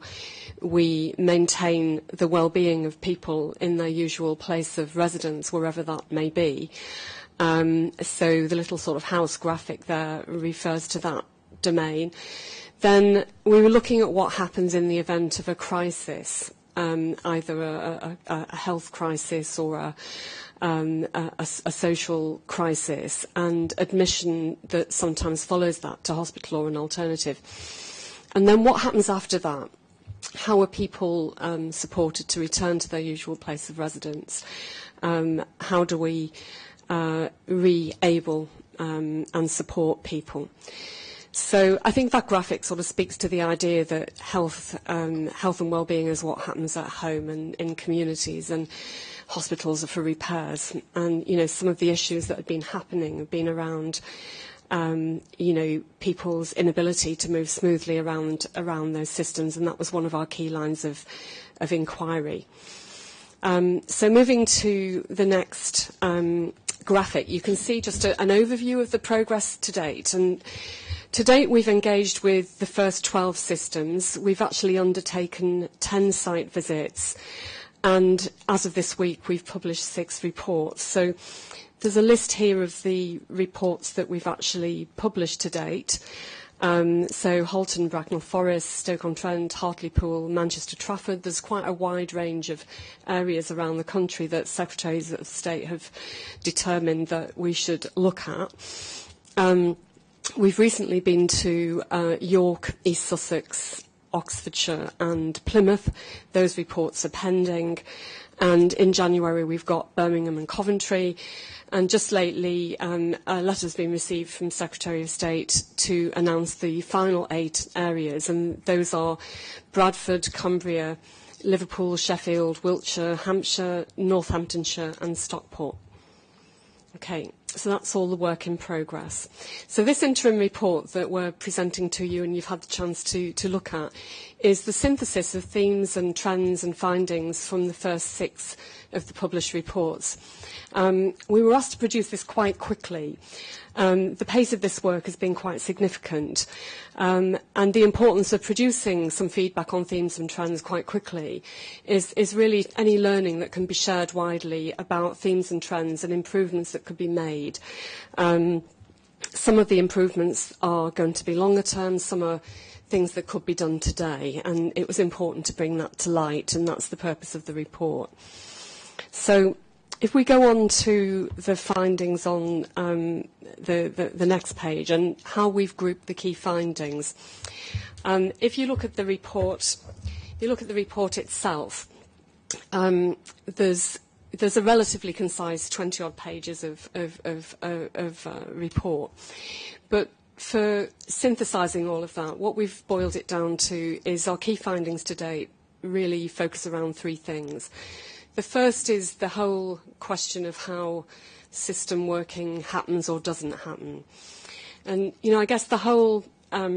we maintain the well-being of people in their usual place of residence, wherever that may be. So the little sort of house graphic there refers to that domain. Then we were looking at what happens in the event of a crisis, either a health crisis or a social crisis, and admission that sometimes follows that to hospital or an alternative. And then what happens after that? How are people supported to return to their usual place of residence? How do we re-able and support people? So I think that graphic sort of speaks to the idea that health and well-being is what happens at home and in communities, and hospitals are for repairs. And, you know, some of the issues that have been happening have been around, you know, people's inability to move smoothly around those systems, and that was one of our key lines of inquiry. So moving to the next graphic, you can see just an overview of the progress to date. And to date, we've engaged with the first 12 systems. We've actually undertaken 10 site visits. And as of this week, we've published 6 reports. So there's a list here of the reports that we've actually published to date. So Halton, Bracknell Forest, Stoke-on-Trent, Hartlepool, Manchester, Trafford. There's quite a wide range of areas around the country that Secretaries of State have determined that we should look at. We've recently been to York, East Sussex, Oxfordshire and Plymouth. Those reports are pending. And in January, we've got Birmingham and Coventry. And just lately, a letter's been received from Secretary of State to announce the final 8 areas. And those are Bradford, Cumbria, Liverpool, Sheffield, Wiltshire, Hampshire, Northamptonshire and Stockport. Okay, so that's all the work in progress. So this interim report that we're presenting to you and you've had the chance to look at is the synthesis of themes and trends and findings from the first 6 of the published reports. We were asked to produce this quite quickly. The pace of this work has been quite significant, and the importance of producing some feedback on themes and trends quite quickly is really any learning that can be shared widely about themes and trends and improvements that could be made. Some of the improvements are going to be longer term, some are things that could be done today, and it was important to bring that to light, and that's the purpose of the report. So if we go on to the findings on the next page and how we've grouped the key findings, if you look at the report, itself, there's a relatively concise 20-odd pages of report, but for synthesising all of that, what we've boiled it down to is our key findings to date really focus around 3 things. The first is the whole question of how system working happens or doesn't happen. And, you know, I guess the whole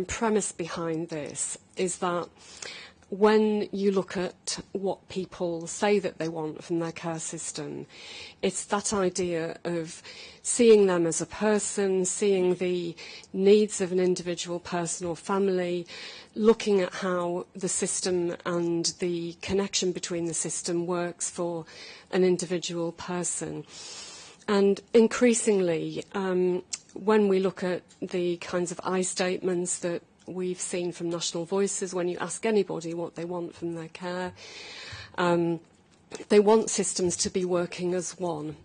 premise behind this is that when you look at what people say that they want from their care system, it's that idea of seeing them as a person, seeing the needs of an individual person or family, looking at how the system and the connection between the system works for an individual person. And increasingly, when we look at the kinds of I statements that we've seen from National Voices, when you ask anybody what they want from their care, they want systems to be working as one.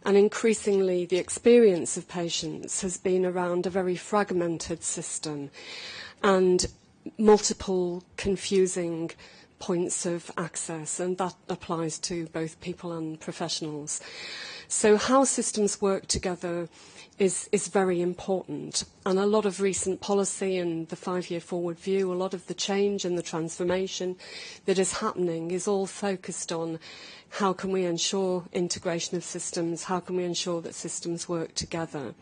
And increasingly, the experience of patients has been around a very fragmented system and multiple confusing points of access, and that applies to both people and professionals. So how systems work together is very important, and a lot of recent policy and the 5-year forward view, a lot of the change and the transformation that is happening is all focused on how can we ensure integration of systems, how can we ensure that systems work together.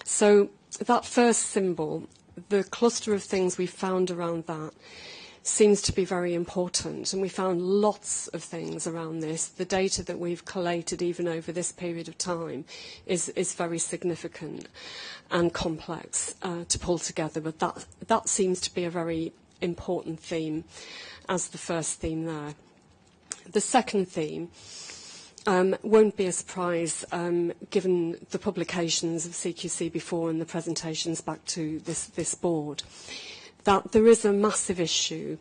So that first symbol, the cluster of things we found around that seems to be very important, and we found lots of things around this. The data that we've collated even over this period of time is very significant and complex to pull together, but that seems to be a very important theme as the first theme there. The second theme won't be a surprise given the publications of CQC before and the presentations back to this board, that there is a massive issue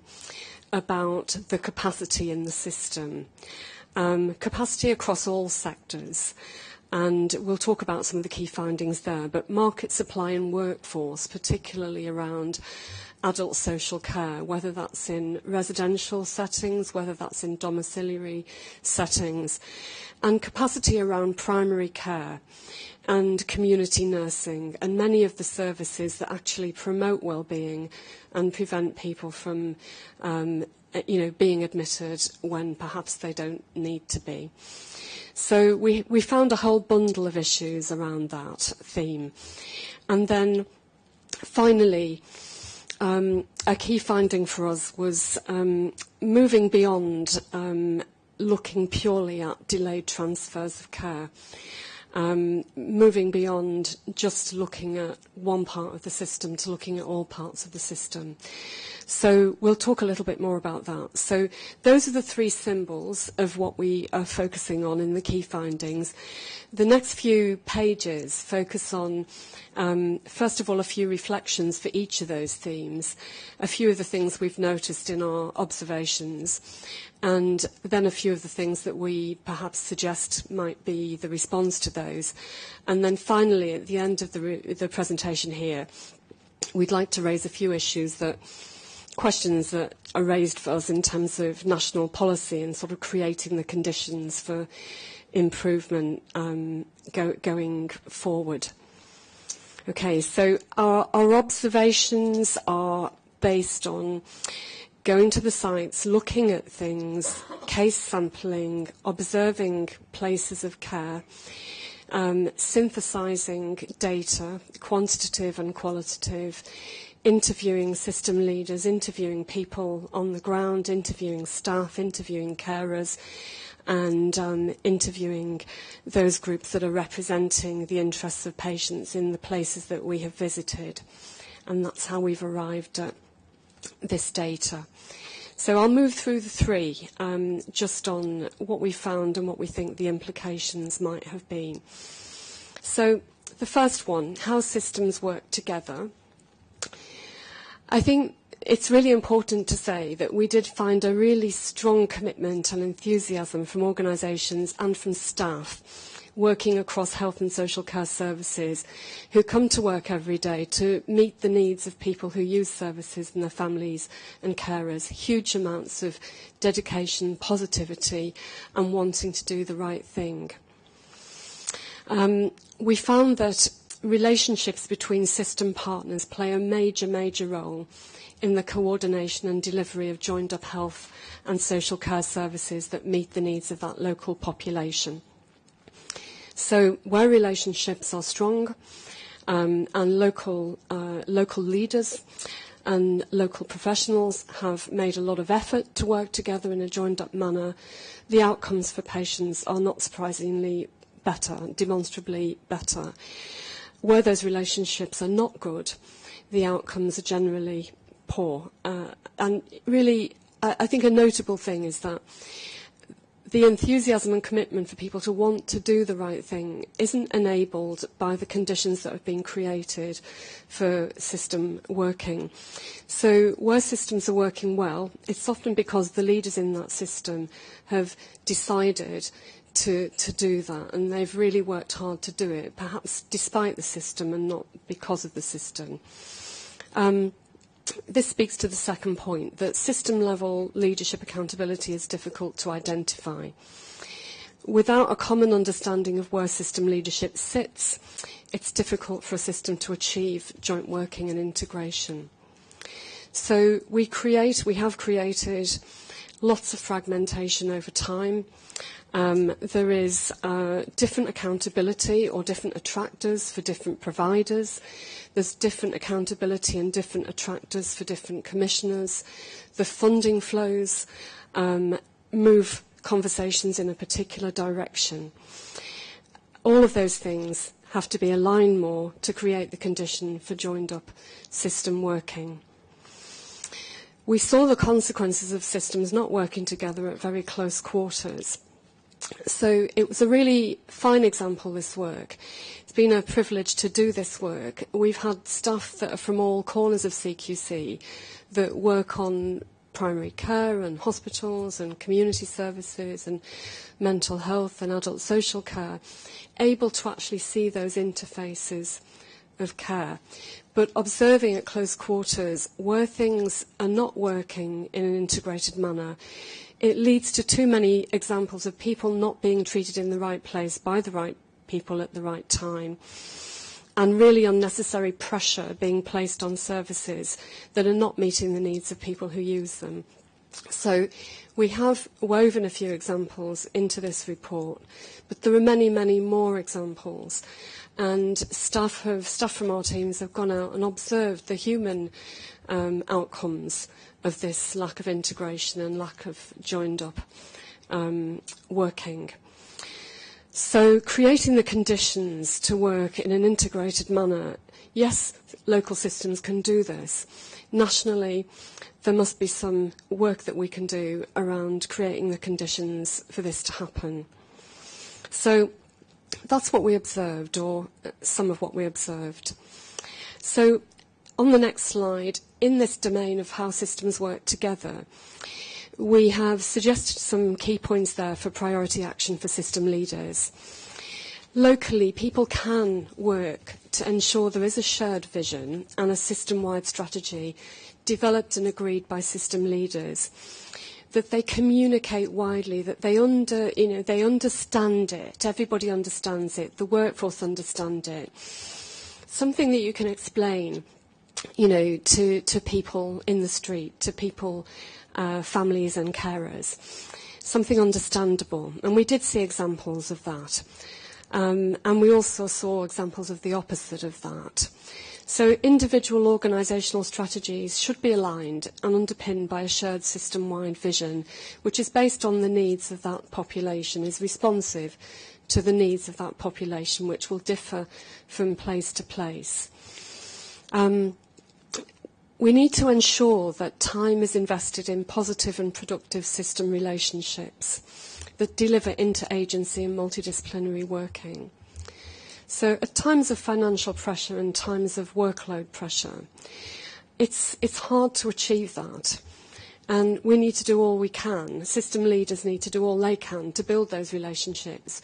about the capacity in the system, capacity across all sectors, and we'll talk about some of the key findings there, but market supply and workforce, particularly around adult social care, whether that's in residential settings, whether that's in domiciliary settings, and capacity around primary care and community nursing, and many of the services that actually promote well-being and prevent people from being admitted when perhaps they don't need to be. So we found a whole bundle of issues around that theme. And then finally, a key finding for us was moving beyond looking purely at delayed transfers of care. Moving beyond just looking at one part of the system to looking at all parts of the system. So we'll talk a little bit more about that. So those are the three symbols of what we are focusing on in the key findings. The next few pages focus on, first of all, a few reflections for each of those themes, a few of the things we've noticed in our observations, and then a few of the things that we perhaps suggest might be the response to those. And then finally, at the end of the presentation here, we'd like to raise a few questions that are raised for us in terms of national policy and sort of creating the conditions for improvement going forward. Okay, so our observations are based on going to the sites, looking at things, case sampling, observing places of care, synthesising data, quantitative and qualitative, interviewing system leaders, interviewing people on the ground, interviewing staff, interviewing carers, and interviewing those groups that are representing the interests of patients in the places that we have visited. And that's how we've arrived at this data. So I'll move through the three, just on what we found and what we think the implications might have been. So the first one, how systems work together. I think it's really important to say that we did find a really strong commitment and enthusiasm from organisations and from staff working across health and social care services who come to work every day to meet the needs of people who use services and their families and carers. Huge amounts of dedication, positivity, and wanting to do the right thing. We found that relationships between system partners play a major role in the coordination and delivery of joined-up health and social care services that meet the needs of that local population. So where relationships are strong and local leaders and local professionals have made a lot of effort to work together in a joined-up manner, the outcomes for patients are not surprisingly better, demonstrably better. Where those relationships are not good, the outcomes are generally poor. And really, I think a notable thing is that the enthusiasm and commitment for people to want to do the right thing isn't enabled by the conditions that have been created for system working. So where systems are working well, it's often because the leaders in that system have decided to do that, and they've really worked hard to do it, perhaps despite the system and not because of the system. This speaks to the second point, that system-level leadership accountability is difficult to identify. Without a common understanding of where system leadership sits, it's difficult for a system to achieve joint working and integration. So we have created lots of fragmentation over time. There is different accountability or different attractors for different providers. There's different accountability and different attractors for different commissioners. The funding flows move conversations in a particular direction. All of those things have to be aligned more to create the condition for joined-up system working. We saw the consequences of systems not working together at very close quarters. So it was a really fine example, this work. It's been a privilege to do this work. We've had staff that are from all corners of CQC that work on primary care and hospitals and community services and mental health and adult social care, able to actually see those interfaces of care. But observing at close quarters where things are not working in an integrated manner, it leads to too many examples of people not being treated in the right place by the right people at the right time, and really unnecessary pressure being placed on services that are not meeting the needs of people who use them. So we have woven a few examples into this report, but there are many, many more examples. And staff from our teams have gone out and observed the human outcomes of this lack of integration and lack of joined-up working. So creating the conditions to work in an integrated manner, yes, local systems can do this. Nationally, there must be some work that we can do around creating the conditions for this to happen. So that's what we observed, or some of what we observed. So on the next slide, in this domain of how systems work together, we have suggested some key points there for priority action for system leaders. Locally, people can work to ensure there is a shared vision and a system-wide strategy developed and agreed by system leaders, that they communicate widely, that they understand it, everybody understands it, the workforce understand it. Something that you can explain, to people in the street, to people, families and carers. Something understandable. And we did see examples of that. And we also saw examples of the opposite of that. So individual organisational strategies should be aligned and underpinned by a shared system-wide vision, which is based on the needs of that population, is responsive to the needs of that population, which will differ from place to place. We need to ensure that time is invested in positive and productive system relationships that deliver interagency and multidisciplinary working. So at times of financial pressure and times of workload pressure, it's hard to achieve that. And we need to do all we can. System leaders need to do all they can to build those relationships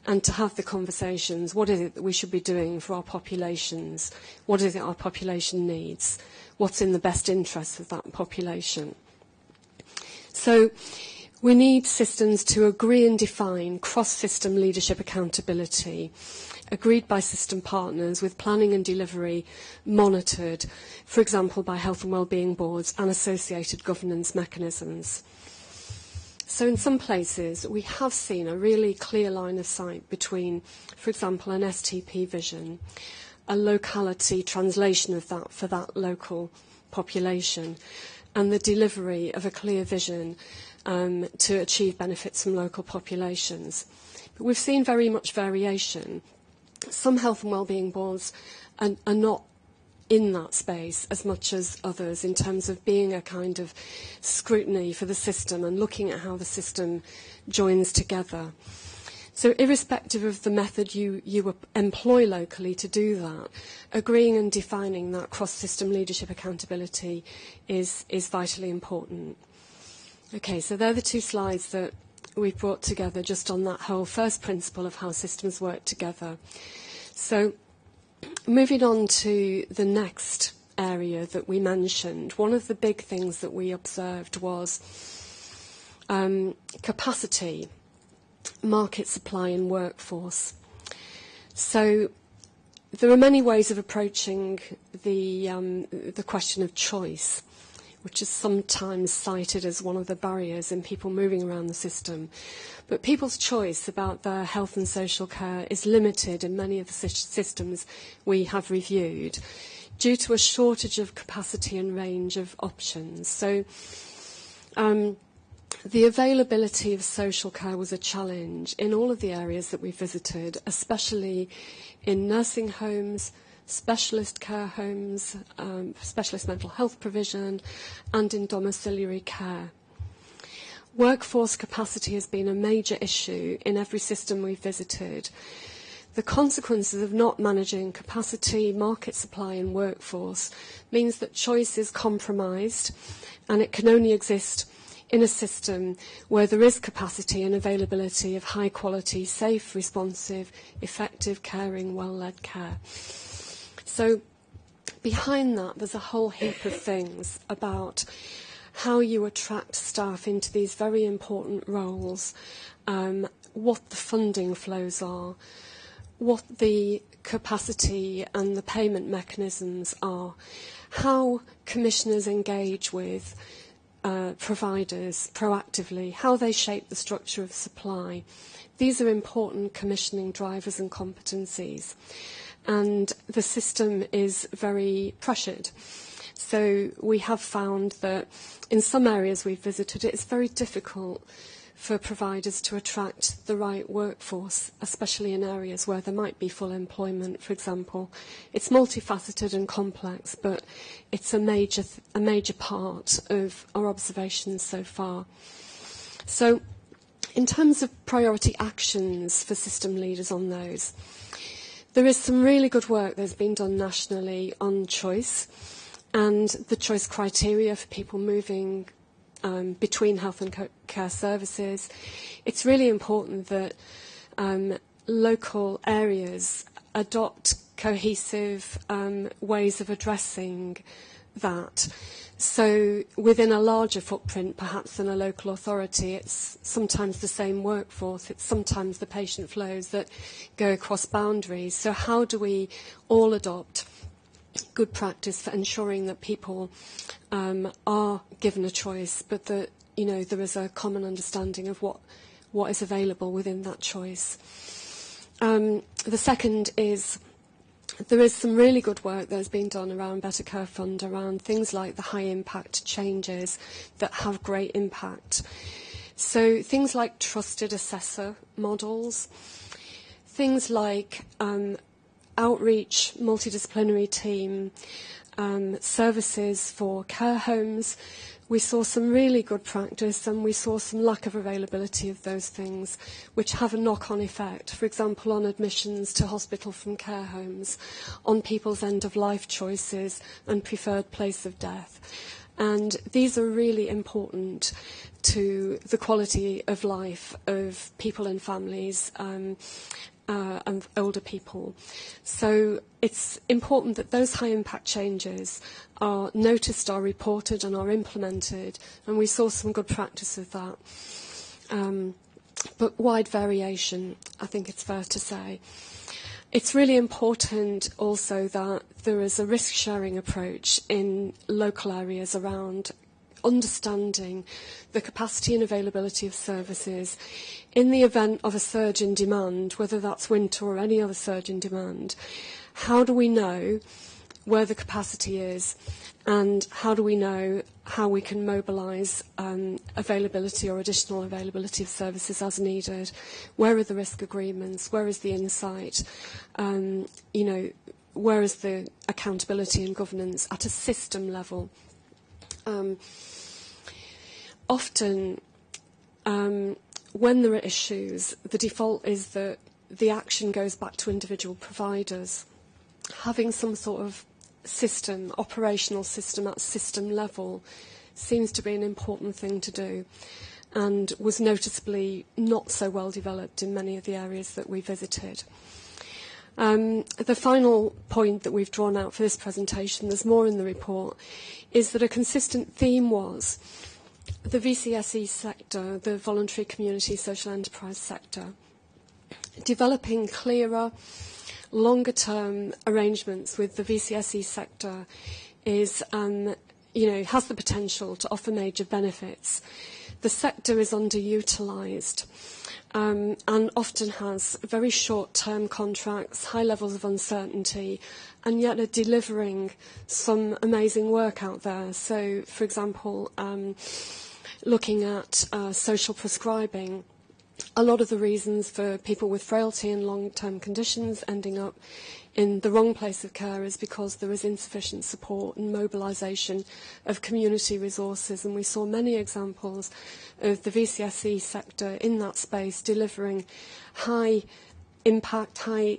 and to have the conversations. What is it that we should be doing for our populations? What is it our population needs? What's in the best interests of that population? So we need systems to agree and define cross-system leadership accountability, agreed by system partners, with planning and delivery monitored, for example, by health and wellbeing boards and associated governance mechanisms. So in some places, we have seen a really clear line of sight between, for example, an STP vision, a locality translation of that for that local population, and the delivery of a clear vision to achieve benefits from local populations. But we've seen very much variation. Some health and wellbeing boards are not in that space as much as others in terms of being a kind of scrutiny for the system and looking at how the system joins together. So irrespective of the method you employ locally to do that, agreeing and defining that cross-system leadership accountability is vitally important. Okay, so they're the two slides that we've brought together just on that whole first principle of how systems work together. So moving on to the next area that we mentioned, one of the big things that we observed was capacity, market supply and workforce. So there are many ways of approaching the question of choice, which is sometimes cited as one of the barriers in people moving around the system. But people's choice about their health and social care is limited in many of the systems we have reviewed due to a shortage of capacity and range of options. So the availability of social care was a challenge in all of the areas that we visited, especially in nursing homes, specialist care homes, specialist mental health provision, and in domiciliary care. Workforce capacity has been a major issue in every system we've visited. The consequences of not managing capacity, market supply and workforce means that choice is compromised, and it can only exist in a system where there is capacity and availability of high quality, safe, responsive, effective, caring, well-led care. So behind that, there's a whole heap of things about how you attract staff into these very important roles, what the funding flows are, what the capacity and the payment mechanisms are, how commissioners engage with providers proactively, how they shape the structure of supply. These are important commissioning drivers and competencies. And the system is very pressured. So we have found that in some areas we've visited, it's very difficult for providers to attract the right workforce, especially in areas where there might be full employment, for example. It's multifaceted and complex, but it's a major part of our observations so far. So in terms of priority actions for system leaders on those, there is some really good work that's been done nationally on choice and the choice criteria for people moving between health and care services. It's really important that local areas adopt cohesive ways of addressing that. So within a larger footprint, perhaps than a local authority, it's sometimes the same workforce, it's sometimes the patient flows that go across boundaries. So how do we all adopt good practice for ensuring that people are given a choice, but that there is a common understanding of what is available within that choice. The second is there is some really good work that has been done around Better Care Fund, around things like the high impact changes that have great impact. So things like trusted assessor models, things like outreach, multidisciplinary team, services for care homes. We saw some really good practice and we saw some lack of availability of those things, which have a knock-on effect, for example, on admissions to hospital from care homes, on people's end-of-life choices and preferred place of death. And these are really important to the quality of life of people and families and older people. So it's important that those high impact changes are noticed, are reported and are implemented, and we saw some good practice of that. But wide variation, I think it's fair to say. It's really important also that there is a risk-sharing approach in local areas around understanding the capacity and availability of services in the event of a surge in demand, whether that's winter or any other surge in demand. How do we know where the capacity is, and how do we know how we can mobilise availability or additional availability of services as needed? Where are the risk agreements? Where is the insight? where is the accountability and governance at a system level? Often, when there are issues, the default is that the action goes back to individual providers. Having some sort of system, operational system at system level, seems to be an important thing to do, and was noticeably not so well developed in many of the areas that we visited. The final point that we've drawn out for this presentation, there's more in the report, is that a consistent theme was the VCSE sector, the voluntary community social enterprise sector, developing clearer, longer-term arrangements with the VCSE sector is, has the potential to offer major benefits. The sector is underutilised and often has very short-term contracts, high levels of uncertainty, and yet are delivering some amazing work out there. So, for example, looking at social prescribing, a lot of the reasons for people with frailty and long-term conditions ending up in the wrong place of care is because there is insufficient support and mobilisation of community resources. And we saw many examples of the VCSE sector in that space delivering high impact, high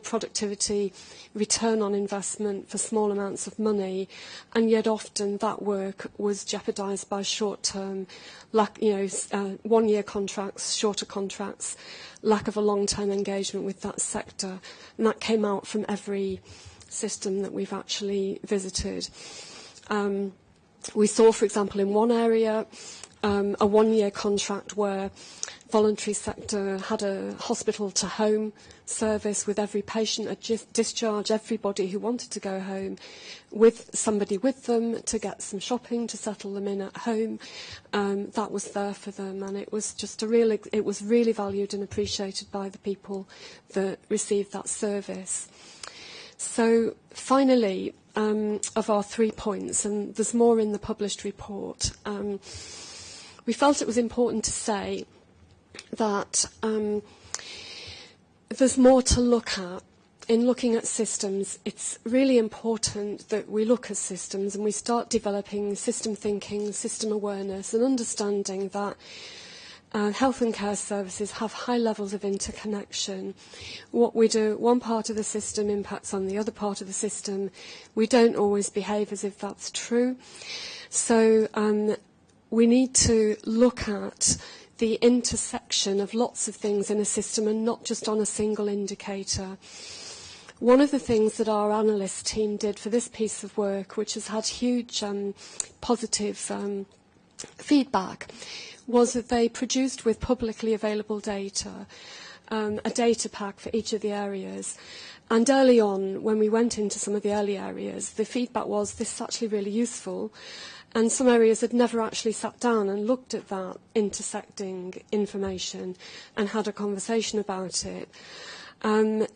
productivity, return on investment for small amounts of money, and yet often that work was jeopardised by short-term, one-year contracts, shorter contracts, lack of a long-term engagement with that sector, and that came out from every system that we've actually visited. We saw, for example, in one area, a one-year contract where voluntary sector had a hospital-to-home service with every patient at discharge, everybody who wanted to go home, with somebody with them to get some shopping, to settle them in at home. That was there for them, and it was just it was really valued and appreciated by the people that received that service. So finally, of our 3 points, and there's more in the published report, we felt it was important to say that there's more to look at. In looking at systems, it's really important that we look at systems and we start developing system thinking, system awareness, and understanding that health and care services have high levels of interconnection. What we do, one part of the system impacts on the other part of the system. We don't always behave as if that's true. So we need to look at the intersection of lots of things in a system and not just on a single indicator. One of the things that our analyst team did for this piece of work, which has had huge positive feedback, was that they produced with publicly available data a data pack for each of the areas. And early on, when we went into some of the early areas, the feedback was this is actually really useful. And some areas had never actually sat down and looked at that intersecting information and had a conversation about it.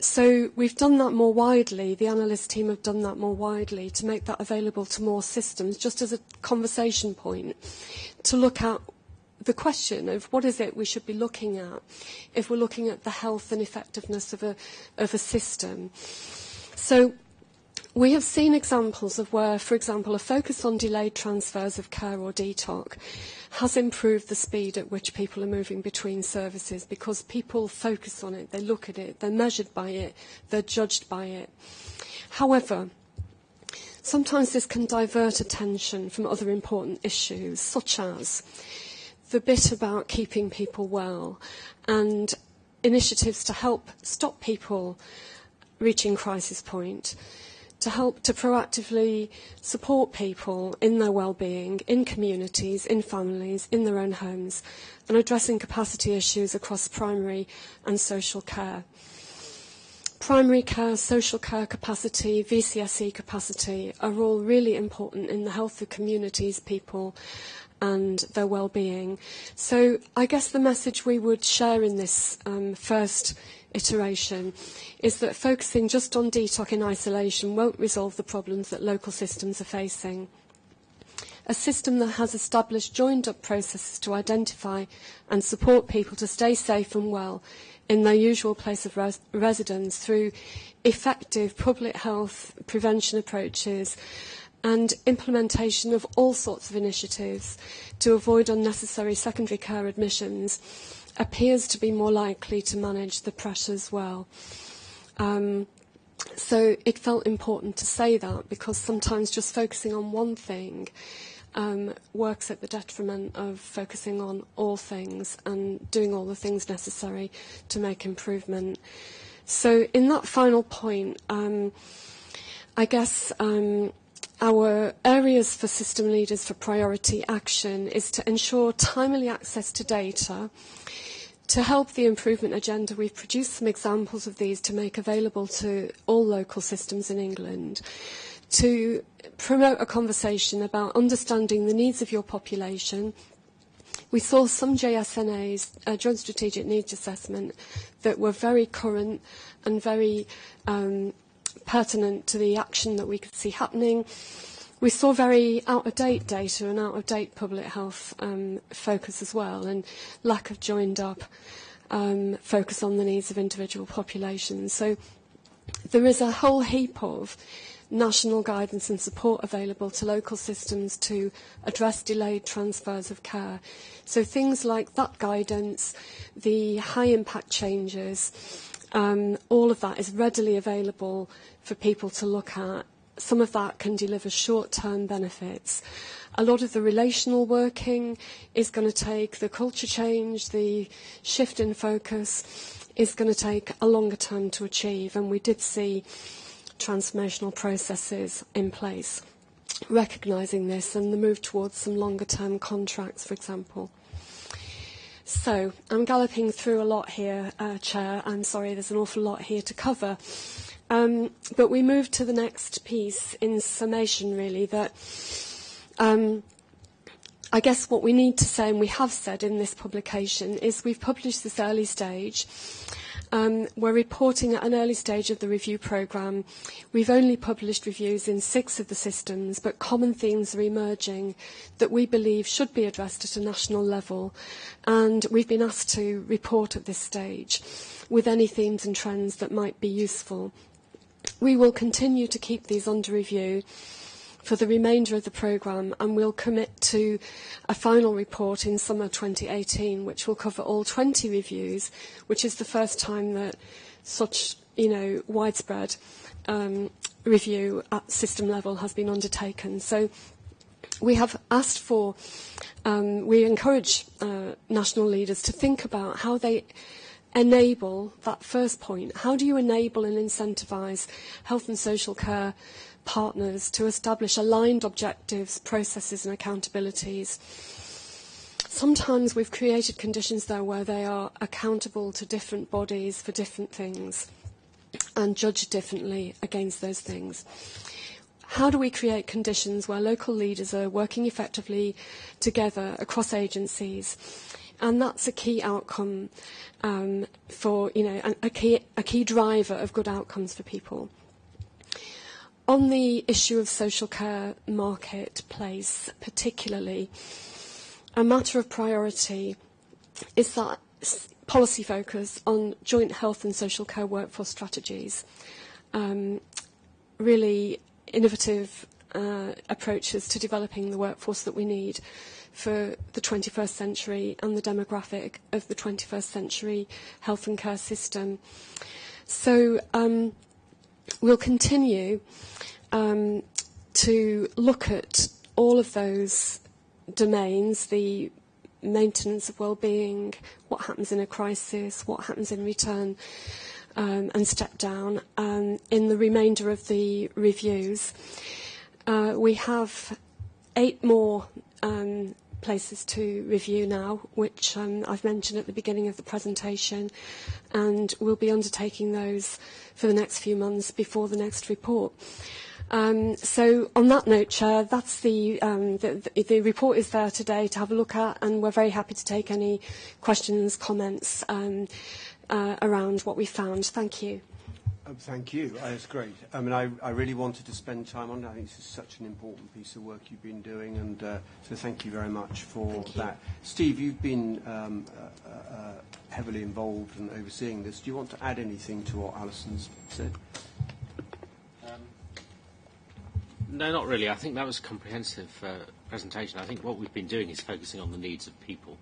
So we've done that more widely. The analyst team have done that more widely to make that available to more systems, just as a conversation point, to look at the question of what is it we should be looking at if we're looking at the health and effectiveness of a system. So we have seen examples of where, for example, a focus on delayed transfers of care or DTOC has improved the speed at which people are moving between services because people focus on it, they look at it, they're measured by it, they're judged by it. However, sometimes this can divert attention from other important issues, such as the bit about keeping people well and initiatives to help stop people reaching crisis point, to help to proactively support people in their well-being, in communities, in families, in their own homes, and addressing capacity issues across primary and social care. Primary care, social care capacity, VCSE capacity are all really important in the health of communities, people, and their well-being. So I guess the message we would share in this first iteration is that focusing just on DTOC in isolation won't resolve the problems that local systems are facing. A system that has established joined-up processes to identify and support people to stay safe and well in their usual place of residence through effective public health prevention approaches and implementation of all sorts of initiatives to avoid unnecessary secondary care admissions appears to be more likely to manage the pressures well. So it felt important to say that, because sometimes just focusing on one thing works at the detriment of focusing on all things and doing all the things necessary to make improvement. So in that final point, I guess our areas for system leaders for priority action is to ensure timely access to data. To help the improvement agenda, we've produced some examples of these to make available to all local systems in England, to promote a conversation about understanding the needs of your population. We saw some JSNAs, Joint Strategic Needs Assessment, that were very current and very pertinent to the action that we could see happening. We saw very out-of-date data and out-of-date public health focus as well, and lack of joined-up focus on the needs of individual populations. So there is a whole heap of national guidance and support available to local systems to address delayed transfers of care. So things like that guidance, the high-impact changes, all of that is readily available for people to look at. Some of that can deliver short-term benefits. A lot of the relational working is going to take, the culture change, the shift in focus is going to take a longer time to achieve, and we did see transformational processes in place, recognising this and the move towards some longer-term contracts, for example. So I'm galloping through a lot here, Chair. I'm sorry, there's an awful lot here to cover. But we move to the next piece in summation, really, that I guess what we need to say, and we have said in this publication, is we've published this early stage. We're reporting at an early stage of the review programme. We've only published reviews in 6 of the systems, but common themes are emerging that we believe should be addressed at a national level. And we've been asked to report at this stage with any themes and trends that might be useful. We will continue to keep these under review for the remainder of the programme, and we'll commit to a final report in summer 2018, which will cover all 20 reviews, which is the first time that such, widespread review at system level has been undertaken. So we have asked for, we encourage national leaders to think about how they enable that first point. How do you enable and incentivise health and social care partners to establish aligned objectives, processes and accountabilities? Sometimes we've created conditions there where they are accountable to different bodies for different things and judged differently against those things. How do we create conditions where local leaders are working effectively together across agencies? And that's a key outcome for, a key driver of good outcomes for people. On the issue of social care marketplace particularly, a matter of priority is that policy focus on joint health and social care workforce strategies. Really innovative approaches to developing the workforce that we need for the 21st century and the demographic of the 21st century health and care system. So we'll continue to look at all of those domains, the maintenance of well-being, what happens in a crisis, what happens in return and step down in the remainder of the reviews. We have 8 more places to review now, which I've mentioned at the beginning of the presentation, and we'll be undertaking those for the next few months before the next report. So on that note, Chair, that's the report is there today to have a look at, and we're very happy to take any questions, comments around what we found. Thank you. Thank you. That's great. I mean, I really wanted to spend time on it. I think this is such an important piece of work you've been doing, and so thank you very much for that. Steve, you've been heavily involved and overseeing this. Do you want to add anything to what Alison's said? No, not really. I think that was a comprehensive presentation. I think what we've been doing is focusing on the needs of people.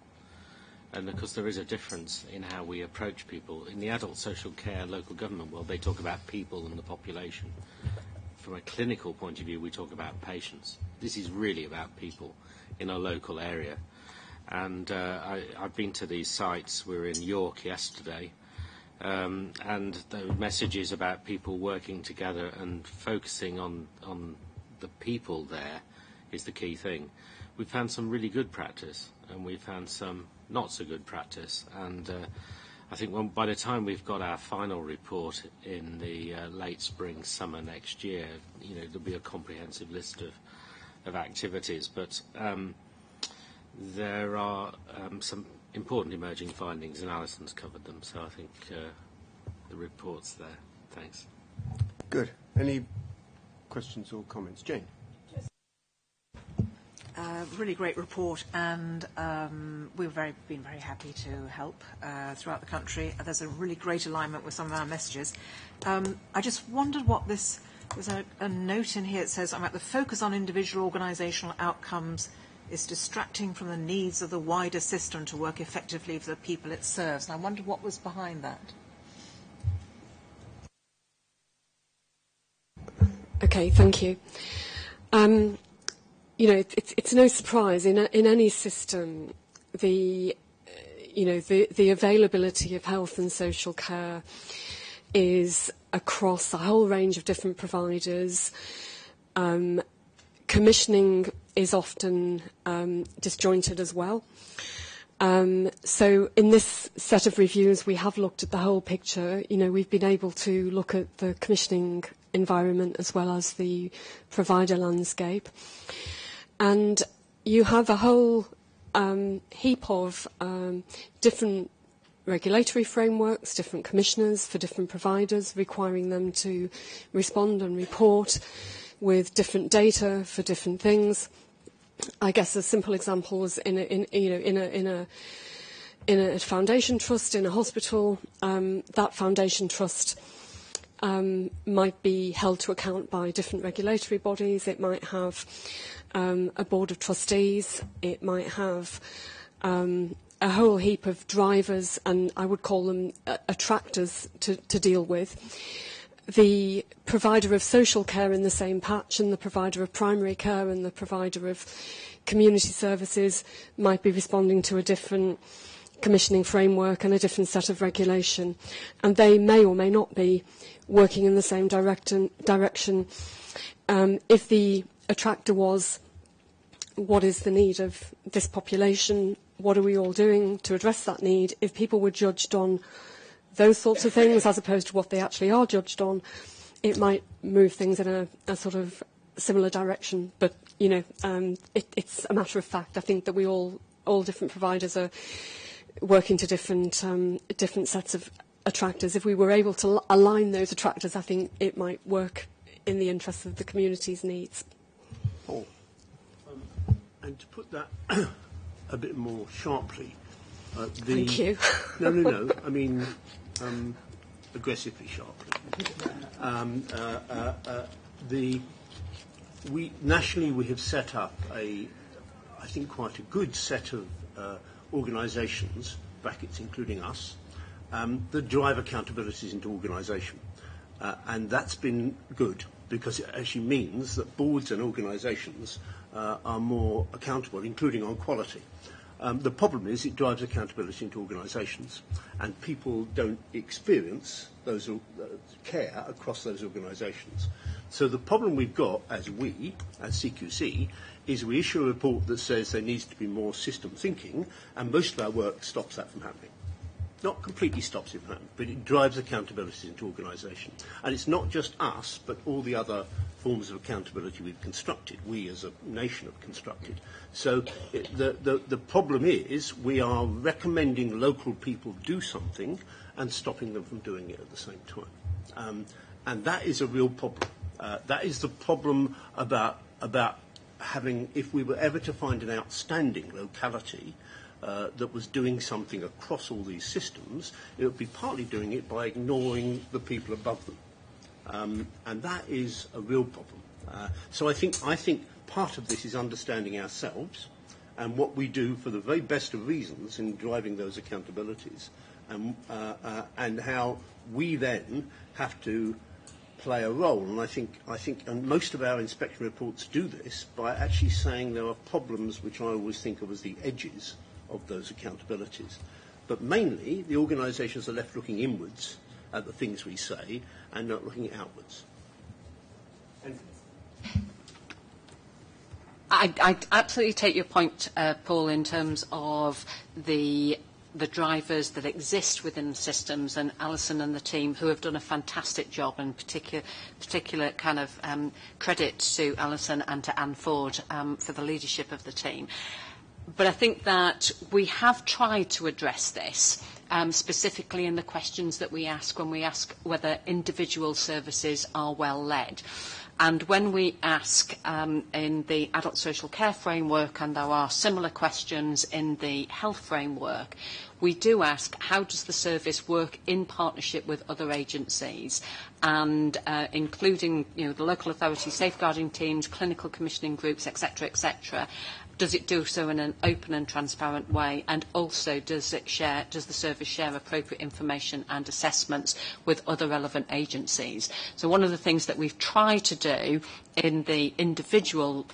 And of course there is a difference in how we approach people. In the adult social care local government world, they talk about people and the population. From a clinical point of view, we talk about patients. This is really about people in a local area. And I've been to these sites. We were in York yesterday. And the message is about people working together and focusing on the people there is the key thing. We've found some really good practice, and we've found some not so good practice, and I think by the time we've got our final report in the late spring, summer next year, there'll be a comprehensive list of activities, but there are some important emerging findings, and Alison's covered them, so I think the report's there. Thanks. Good. Any questions or comments? Jane? Really great report, and we've been very happy to help throughout the country. There's a really great alignment with some of our messages. I just wondered what there's a note in here that says about the focus on individual organisational outcomes is distracting from the needs of the wider system to work effectively for the people it serves. And I wondered what was behind that. Okay, thank you. It's no surprise in any system the availability of health and social care is across a whole range of different providers. Commissioning is often disjointed as well. So in this set of reviews, we have looked at the whole picture. We've been able to look at the commissioning environment as well as the provider landscape. And you have a whole heap of different regulatory frameworks, different commissioners for different providers, requiring them to respond and report with different data for different things. I guess a simple example was in a foundation trust in a hospital. That foundation trust might be held to account by different regulatory bodies. It might have a board of trustees. It might have a whole heap of drivers, and I would call them attractors to deal with. The provider of social care in the same patch and the provider of primary care and the provider of community services might be responding to a different commissioning framework and a different set of regulation, and they may or may not be working in the same direction. If the attractor was, what is the need of this population? What are we all doing to address that need? If people were judged on those sorts of things as opposed to what they actually are judged on, it might move things in a sort of similar direction. But, it's a matter of fact. I think that we all different providers are working to different sets of attractors. If we were able to align those attractors, I think it might work in the interest of the community's needs. Paul? And to put that a bit more sharply, Thank you. No. I mean, aggressively sharply. Nationally we have set up I think quite a good set of organisations, brackets including us, that drive accountabilities into organisation. And that's been good because it actually means that boards and organisations are more accountable, including on quality. The problem is it drives accountability into organisations, and people don't experience those care across those organisations. So the problem we've got as CQC, is we issue a report that says there needs to be more system thinking, and most of our work stops that from happening. not completely stops it from happening, but it drives accountability into organisation. And it's not just us, but all the other forms of accountability we've constructed, we as a nation have constructed. So the problem is we are recommending local people do something and stopping them from doing it at the same time. And that is a real problem. That is the problem about having, if we were ever to find an outstanding locality that was doing something across all these systems, it would be partly doing it by ignoring the people above them. And that is a real problem. So I think part of this is understanding ourselves and what we do for the very best of reasons in driving those accountabilities, and how we then have to play a role. And I think and most of our inspection reports do this by actually saying there are problems which I always think of as the edges of those accountabilities. But mainly, the organisations are left looking inwards at the things we say and not looking outwards. I absolutely take your point, Paul, in terms of the drivers that exist within the systems, and Alison and the team who have done a fantastic job, and particular kind of credit to Alison and to Anne Ford for the leadership of the team. But I think that we have tried to address this specifically in the questions that we ask when we ask whether individual services are well led. And when we ask in the adult social care framework, and there are similar questions in the health framework, we do ask, how does the service work in partnership with other agencies, and including the local authority safeguarding teams, clinical commissioning groups, etc., etc. Does it do so in an open and transparent way? And also, does the service share appropriate information and assessments with other relevant agencies? So one of the things that we've tried to do in the individual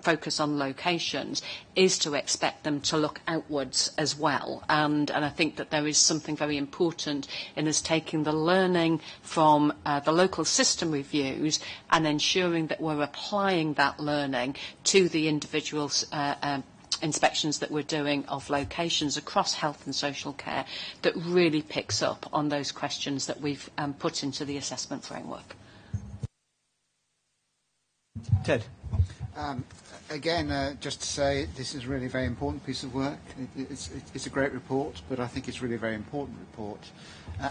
focus on locations is to expect them to look outwards as well. And I think that there is something very important in us taking the learning from the local system reviews and ensuring that we're applying that learning to the individual inspections that we're doing of locations across health and social care that really picks up on those questions that we've put into the assessment framework. Ted. Again, just to say, this is a really very important piece of work. It's a great report, but I think it's really a very important report.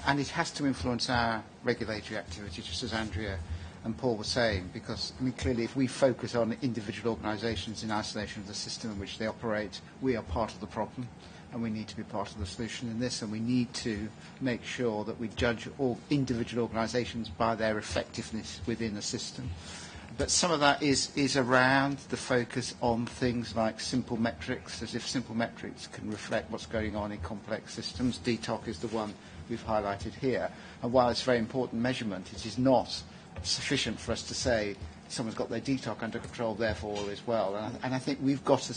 And it has to influence our regulatory activity, just as Andrea and Paul were saying, because, clearly, if we focus on individual organisations in isolation of the system in which they operate, we are part of the problem, and we need to be part of the solution in this, and we need to make sure that we judge all individual organisations by their effectiveness within the system. But some of that is around the focus on things like simple metrics, as if simple metrics can reflect what's going on in complex systems. DTOC is the one we've highlighted here. And while it's a very important measurement, it is not sufficient for us to say someone's got their DTOC under control, therefore all is well. And I think we've got to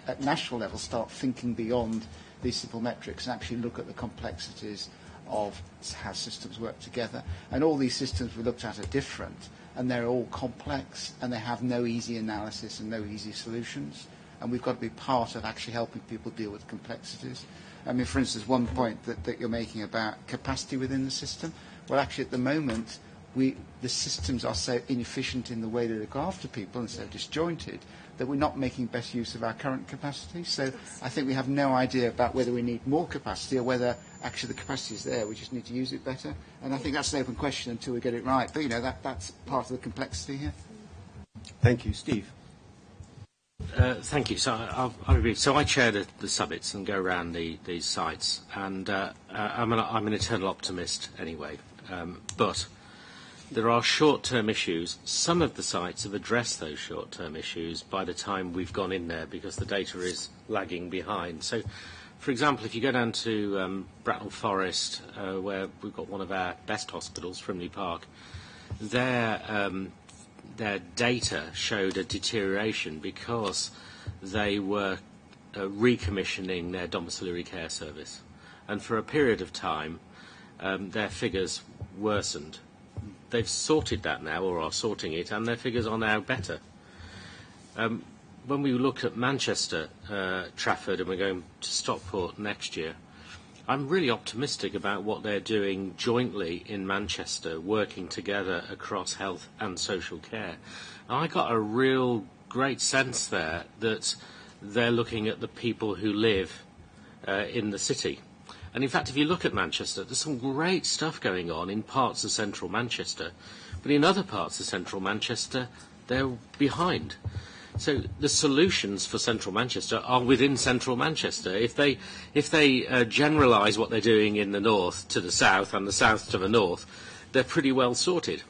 at national level, start thinking beyond these simple metrics and actually look at the complexities of how systems work together. And all these systems we looked at are different, and they're all complex, and they have no easy analysis and no easy solutions. And we've got to be part of actually helping people deal with complexities. For instance, one point that you're making about capacity within the system, well, actually, at the moment, the systems are so inefficient in the way they look after people and so disjointed that we're not making best use of our current capacity. So I think we have no idea about whether we need more capacity or whether actually the capacity is there. We just need to use it better. And I think that's an open question until we get it right. But, that's part of the complexity here. Thank you. Steve. Thank you. So I'll agree. So I chair the summits and go around these sites. And I'm an eternal optimist anyway. But there are short-term issues. Some of the sites have addressed those short-term issues by the time we've gone in there because the data is lagging behind. So, for example, if you go down to Bracknell Forest, where we've got one of our best hospitals, Frimley Park, their data showed a deterioration because they were recommissioning their domiciliary care service. And for a period of time, their figures worsened. They've sorted that now, or are sorting it, and their figures are now better. when we look at Manchester, Trafford, and we're going to Stockport next year, I'm really optimistic about what they're doing jointly in Manchester, working together across health and social care. And I got a real great sense there that they're looking at the people who live in the city. And in fact, if you look at Manchester, there's some great stuff going on in parts of central Manchester, but in other parts of central Manchester, they're behind. So the solutions for central Manchester are within central Manchester. If they generalise what they're doing in the north to the south and the south to the north, they're pretty well sorted.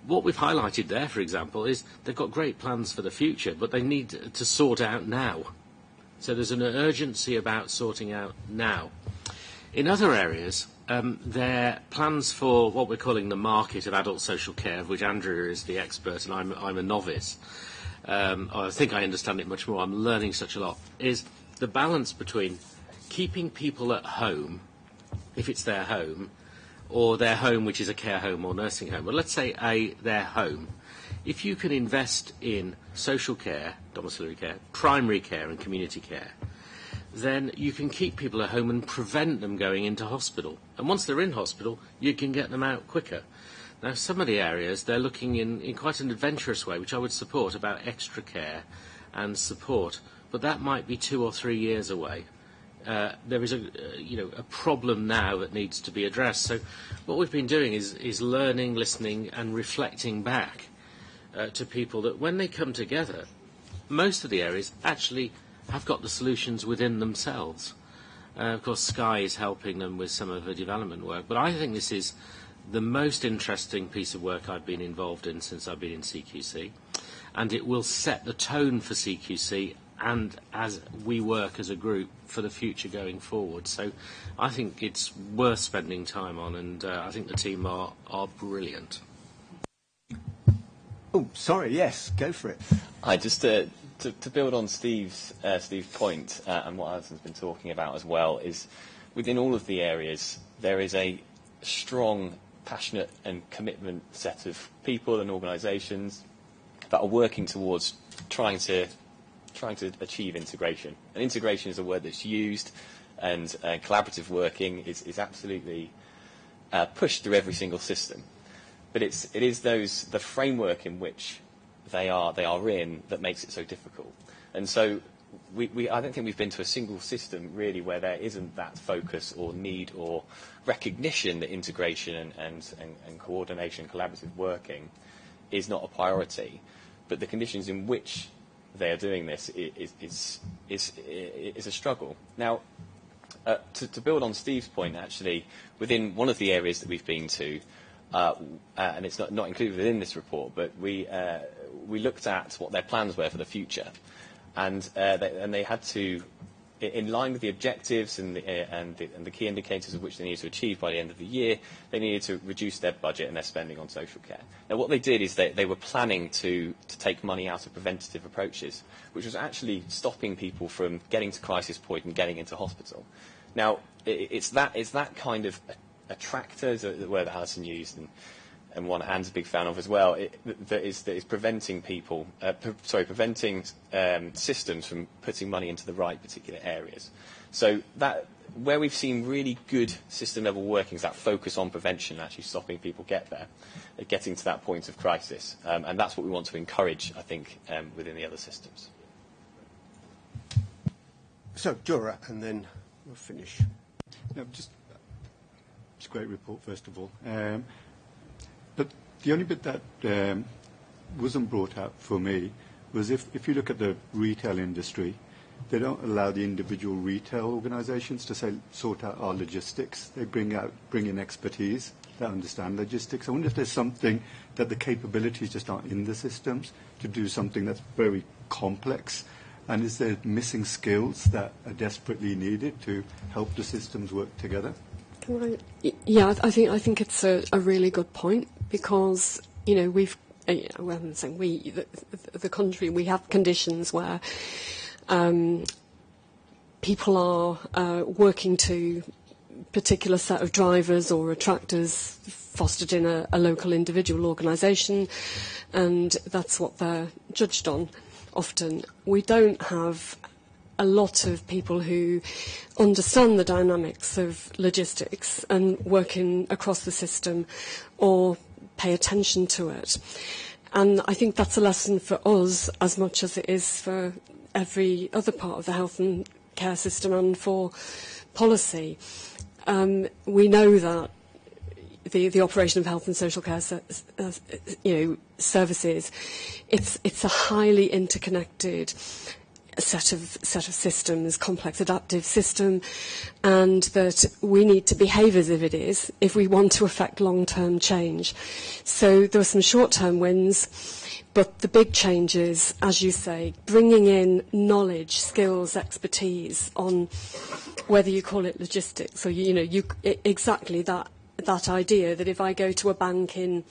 What we've highlighted there, for example, is they've got great plans for the future, but they need to sort out now. So there's an urgency about sorting out now. In other areas, their plans for what we're calling the market of adult social care, of which Andrew is the expert and I'm a novice, I think I understand it much more, I'm learning such a lot, is the balance between keeping people at home, if it's their home, or their home which is a care home or nursing home. Well, let's say their home. If you can invest in social care, domiciliary care, primary care and community care, then you can keep people at home and prevent them going into hospital. And once they're in hospital, you can get them out quicker. Now, some of the areas, they're looking in quite an adventurous way, which I would support, about extra care and support. But that might be 2 or 3 years away. There is a problem now that needs to be addressed. So what we've been doing is learning, listening, and reflecting back to people that when they come together, most of the areas actually have got the solutions within themselves. Of course, Sky is helping them with some of the development work, but I think this is the most interesting piece of work I've been involved in since I've been in CQC, and it will set the tone for CQC and as we work as a group for the future going forward. So I think it's worth spending time on, and I think the team are brilliant. Oh, sorry, yes, go for it. Hi, just to build on Steve's point, and what Alison's been talking about as well, is within all of the areas there is a strong, passionate and commitment set of people and organisations that are working towards trying to achieve integration. And integration is a word that's used, and collaborative working is absolutely pushed through every single system. But it is the framework in which they are in that makes it so difficult. And so I don't think we've been to a single system really where there isn't that focus or need or recognition that integration and coordination, collaborative working is not a priority. But the conditions in which they are doing this is a struggle. Now, to build on Steve's point, actually, within one of the areas that we've been to, and it's not included within this report, but we looked at what their plans were for the future, and they had to, in line with the objectives and the key indicators of which they needed to achieve by the end of the year, they needed to reduce their budget and their spending on social care. Now, what they did is they were planning to take money out of preventative approaches, which was actually stopping people from getting to crisis point and getting into hospital. Now, it's that kind of attractor, is the word that Alison used, and one Anne's a big fan of as well, that is preventing people, preventing systems from putting money into the right particular areas. So that where we've seen really good system level working is that focus on prevention, actually stopping people getting to that point of crisis, and that's what we want to encourage, I think, within the other systems. So, Jura, and then we'll finish. No, it's a great report, first of all. But the only bit that wasn't brought out for me was if you look at the retail industry, they don't allow the individual retail organisations to sort out our logistics. They bring in expertise that understand logistics. I wonder if there's something that the capabilities just aren't in the systems to do something that's very complex. And is there missing skills that are desperately needed to help the systems work together? Right. Yeah, I think it's a really good point, because we've well, I'm saying the country, we have conditions where people are working to particular set of drivers or attractors fostered in a local individual organisation, and that's what they're judged on. often. We don't have a lot of people who understand the dynamics of logistics and working across the system or pay attention to it. And I think that's a lesson for us as much as it is for every other part of the health and care system and for policy. We know that the operation of health and social care services, it's a highly interconnected set of systems, complex adaptive system, and that we need to behave as if it is if we want to affect long-term change. So there are some short-term wins, but the big change is, as you say, bringing in knowledge, skills, expertise on whether you call it logistics or exactly that idea that if I go to a bank in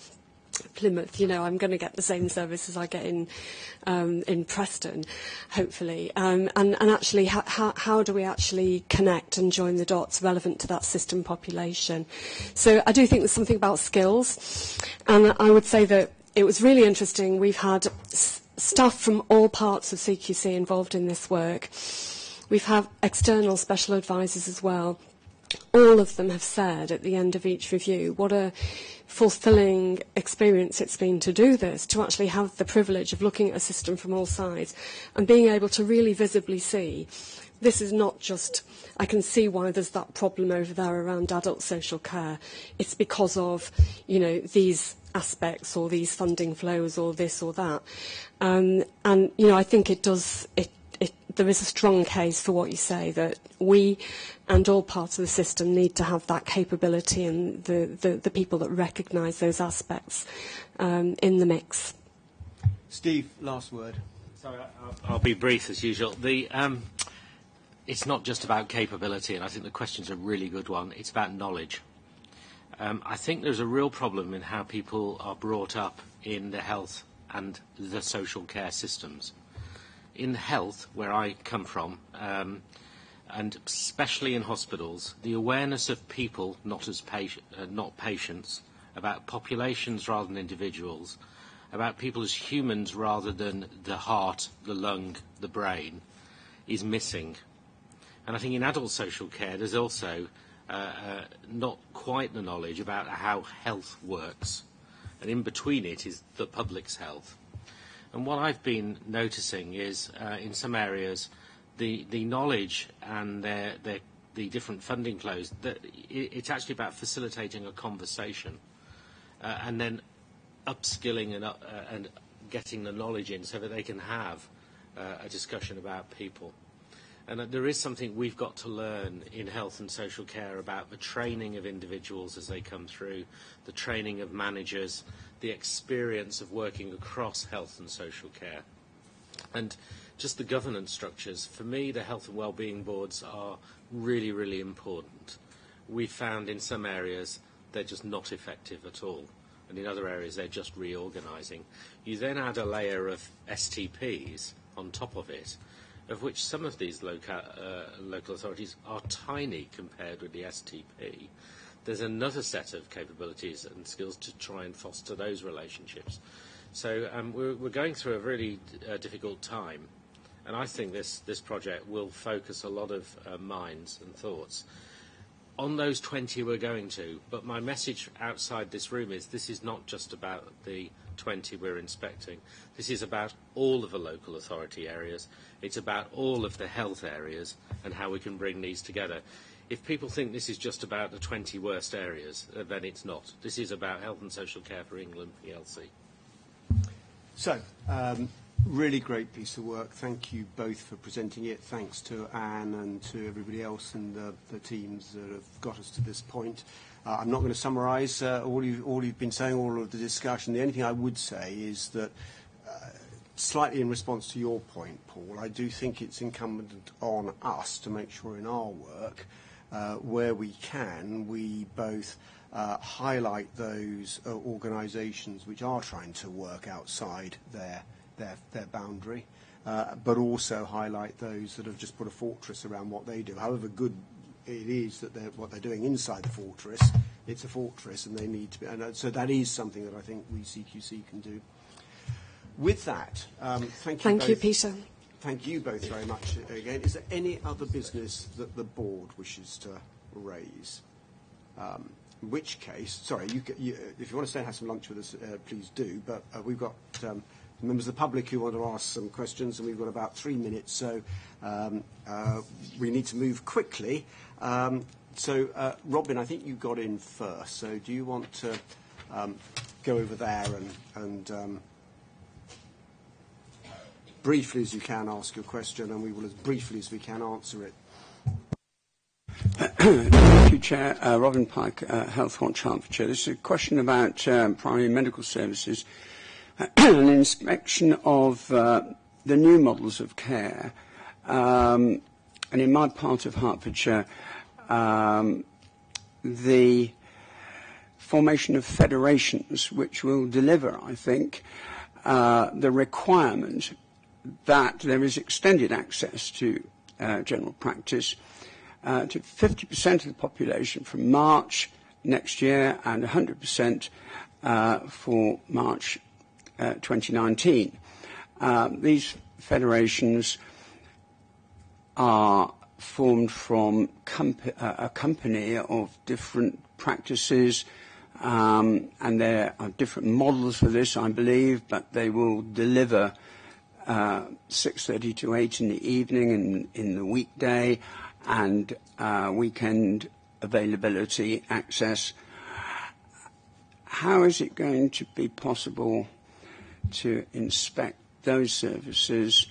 Plymouth, I'm going to get the same service as I get in Preston, hopefully. And actually, how do we actually connect and join the dots relevant to that system population? So I do think there's something about skills, and I would say that it was really interesting. We've had staff from all parts of CQC involved in this work. We've had external special advisors as well. All of them have said at the end of each review what a fulfilling experience it's been to do this, to actually have the privilege of looking at a system from all sides and being able to really visibly see this is not just, I can see why there's that problem over there around adult social care. It's because of, these aspects or these funding flows or this or that. And I think there is a strong case for what you say, that we and all parts of the system need to have that capability and the people that recognise those aspects in the mix. Steve, last word. Sorry, I'll be brief as usual. It's not just about capability, and I think the question's a really good one. It's about knowledge. I think there's a real problem in how people are brought up in the health and the social care systems. In health, where I come from, and especially in hospitals, the awareness of people, not patients, about populations rather than individuals, about people as humans rather than the heart, the lung, the brain, is missing. And I think in adult social care, there's also not quite the knowledge about how health works. And in between it is the public's health. And what I've been noticing is, in some areas, the knowledge and the different funding flows, that it's actually about facilitating a conversation and then upskilling and getting the knowledge in so that they can have a discussion about people. And there is something we've got to learn in health and social care about the training of individuals as they come through, the training of managers, the experience of working across health and social care. And just the governance structures. For me, the health and wellbeing boards are really, really important. We found in some areas they're just not effective at all. And in other areas, they're just reorganising. You then add a layer of STPs on top of it, of which some of these local authorities are tiny compared with the STP. There's another set of capabilities and skills to try and foster those relationships. So we're going through a really difficult time, and I think this project will focus a lot of minds and thoughts on those 20 we're going to. But my message outside this room is this is not just about the 20 we're inspecting. This is about all of the local authority areas. It's about all of the health areas and how we can bring these together. If people think this is just about the 20 worst areas, then it's not. This is about Health and Social Care for England PLC. So, really great piece of work. Thank you both for presenting it. Thanks to Anne and to everybody else and the teams that have got us to this point. I'm not going to summarise all you've been saying, all of the discussion. The only thing I would say is that, slightly in response to your point, Paul, I do think it's incumbent on us to make sure in our work, where we can, we both highlight those organisations which are trying to work outside their boundary, but also highlight those that have just put a fortress around what they do. However good it is that what they're doing inside the fortress, it's a fortress, and they need to be. And so that is something that I think we CQC can do. With that, thank you Thank both. you, Peter. Thank you both very much again. Is there any other business that the board wishes to raise? In which case, sorry, if you want to stay and have some lunch with us, please do. But we've got members of the public who want to ask some questions, and we've got about 3 minutes, so we need to move quickly. So, Robin, I think you got in first. So do you want to go over there and briefly as you can ask your question, and we will as briefly as we can answer it. Thank you, Chair. Robin Pike, Health Watch Hertfordshire. This is a question about primary medical services, an inspection of the new models of care. And in my part of Hertfordshire, the formation of federations which will deliver, I think, the requirement that there is extended access to general practice to 50% of the population from March next year and 100% for March 2019. These federations are formed from a company of different practices, and there are different models for this, I believe, but they will deliver 6:30 to 8 in the evening in the weekday, and weekend availability access. How is it going to be possible to inspect those services,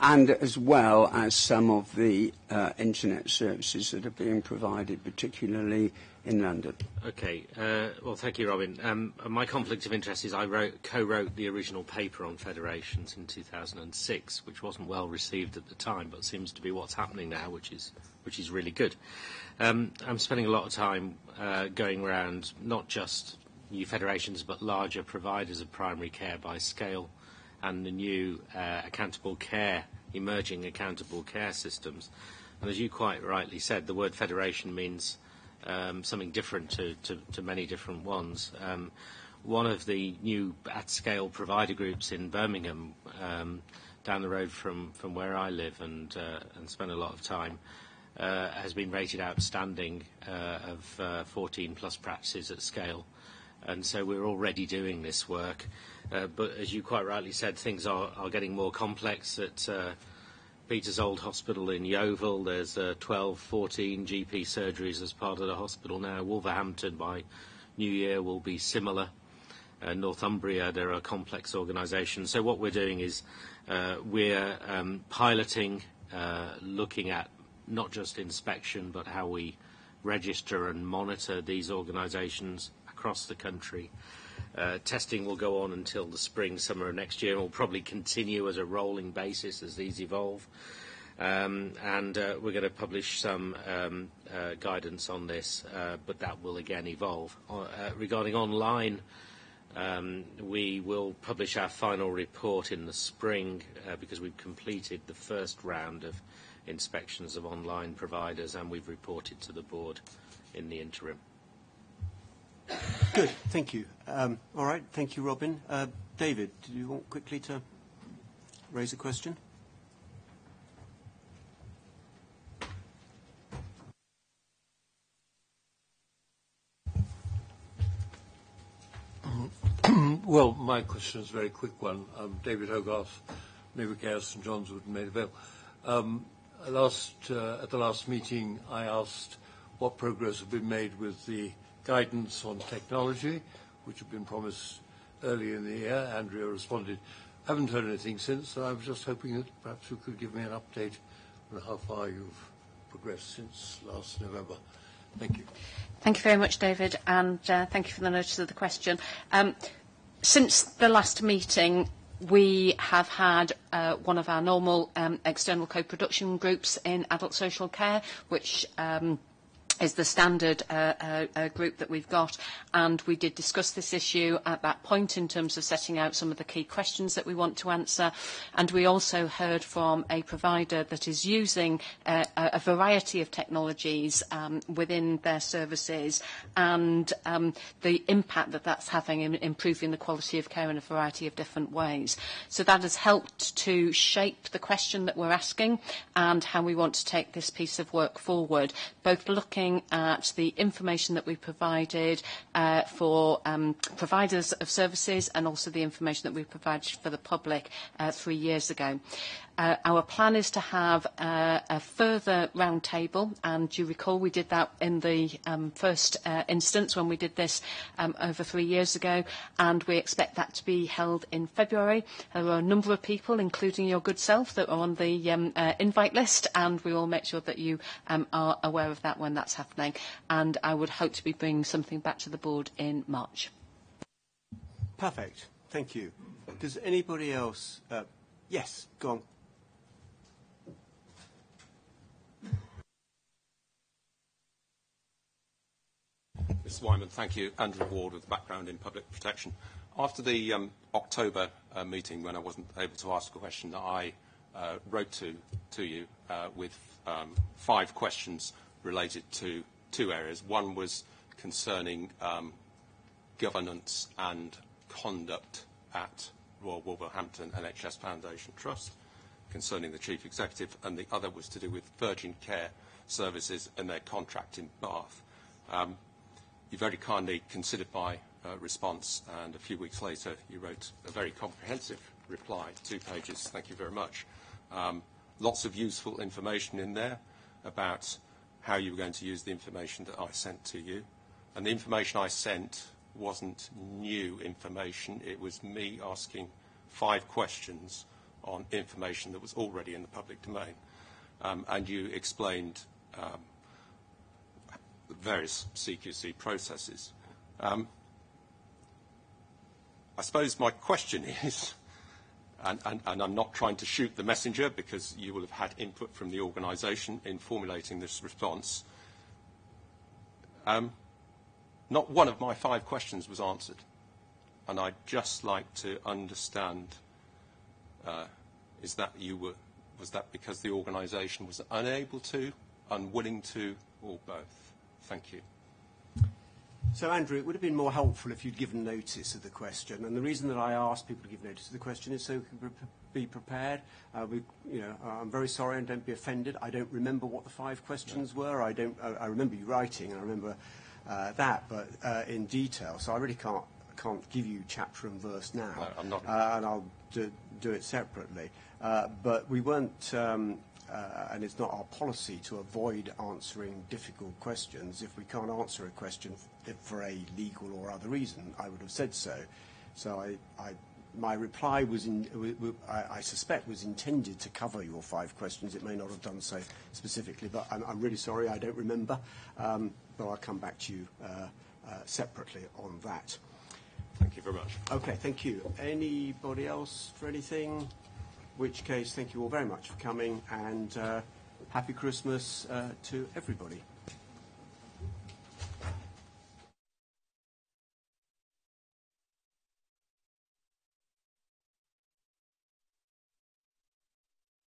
and as well as some of the internet services that are being provided, particularly in London? Okay. Well, thank you, Robin. My conflict of interest is I co-wrote the original paper on federations in 2006, which wasn't well received at the time, but seems to be what's happening now, which is really good. I'm spending a lot of time going around not just new federations, but larger providers of primary care by scale, and the new emerging accountable care systems. And as you quite rightly said, the word federation means something different to many different ones. One of the new at-scale provider groups in Birmingham, down the road from where I live and spend a lot of time, has been rated outstanding of 14 plus practices at scale. And so we're already doing this work. But as you quite rightly said, things are getting more complex. At Peter's Old Hospital in Yeovil, there's 12, 14 GP surgeries as part of the hospital now. Wolverhampton by New Year will be similar. Northumbria, there are complex organisations. So what we're doing is we're piloting, looking at not just inspection, but how we register and monitor these organisations across the country. Testing will go on until the spring, summer of next year, and will probably continue as a rolling basis as these evolve. And we're going to publish some guidance on this, but that will again evolve. Regarding online, we will publish our final report in the spring because we've completed the first round of inspections of online providers, and we've reported to the board in the interim. Good, thank you. All right, thank you, Robin. David, do you want quickly to raise a question? Well, my question is a very quick one. David Hogarth, Maybury Care, St John's Wood and Maida Vale. At the last meeting, I asked what progress had been made with the guidance on technology, which had been promised early in the year. Andrea responded, haven't heard anything since, so I was just hoping that perhaps you could give me an update on how far you've progressed since last November. Thank you. Thank you very much, David, and thank you for the notice of the question. Since the last meeting, we have had one of our normal external co-production groups in adult social care, which is the standard group that we've got, and we did discuss this issue at that point in terms of setting out some of the key questions that we want to answer, and we also heard from a provider that is using a variety of technologies within their services, and the impact that that's having in improving the quality of care in a variety of different ways. So that has helped to shape the question that we're asking and how we want to take this piece of work forward, both looking at the information that we provided for providers of services and also the information that we provided for the public 3 years ago. Our plan is to have a further round table, and you recall we did that in the first instance when we did this over 3 years ago, and we expect that to be held in February. There are a number of people, including your good self, that are on the invite list, and we will make sure that you are aware of that when that's happening. And I would hope to be bringing something back to the board in March. Perfect. Thank you. Does anybody else... yes, go on. Mr. Wyman, thank you. Andrew Ward with a background in public protection. After the October meeting, when I wasn't able to ask a question, I wrote to you with 5 questions related to 2 areas. One was concerning governance and conduct at Royal Wolverhampton NHS Foundation Trust, concerning the Chief Executive, and the other was to do with Virgin Care Services and their contract in Bath. You very kindly considered my response, and a few weeks later you wrote a very comprehensive reply, 2 pages. Thank you very much. Lots of useful information in there about how you were going to use the information that I sent to you. And the information I sent wasn't new information. It was me asking 5 questions on information that was already in the public domain. And you explained various CQC processes. I suppose my question is, and I'm not trying to shoot the messenger because you will have had input from the organisation in formulating this response, not one of my 5 questions was answered. And I'd just like to understand, was that because the organisation was unable to, unwilling to, or both? Thank you. So, Andrew, it would have been more helpful if you'd given notice of the question. And the reason that I asked people to give notice of the question is so we can be prepared. I'm very sorry, and don't be offended. I don't remember what the 5 questions were. I remember you writing, and I remember that, but in detail. So I really can't give you chapter and verse now. No, I'm not. And I'll do it separately. But we weren't... and it's not our policy to avoid answering difficult questions. If we can't answer a question for a legal or other reason, I would have said so. So my reply was, I suspect, was intended to cover your 5 questions. It may not have done so specifically, but I'm really sorry, I don't remember. But I'll come back to you separately on that. Thank you very much. Okay, thank you. Anybody else for anything? In which case, thank you all very much for coming, and happy Christmas to everybody.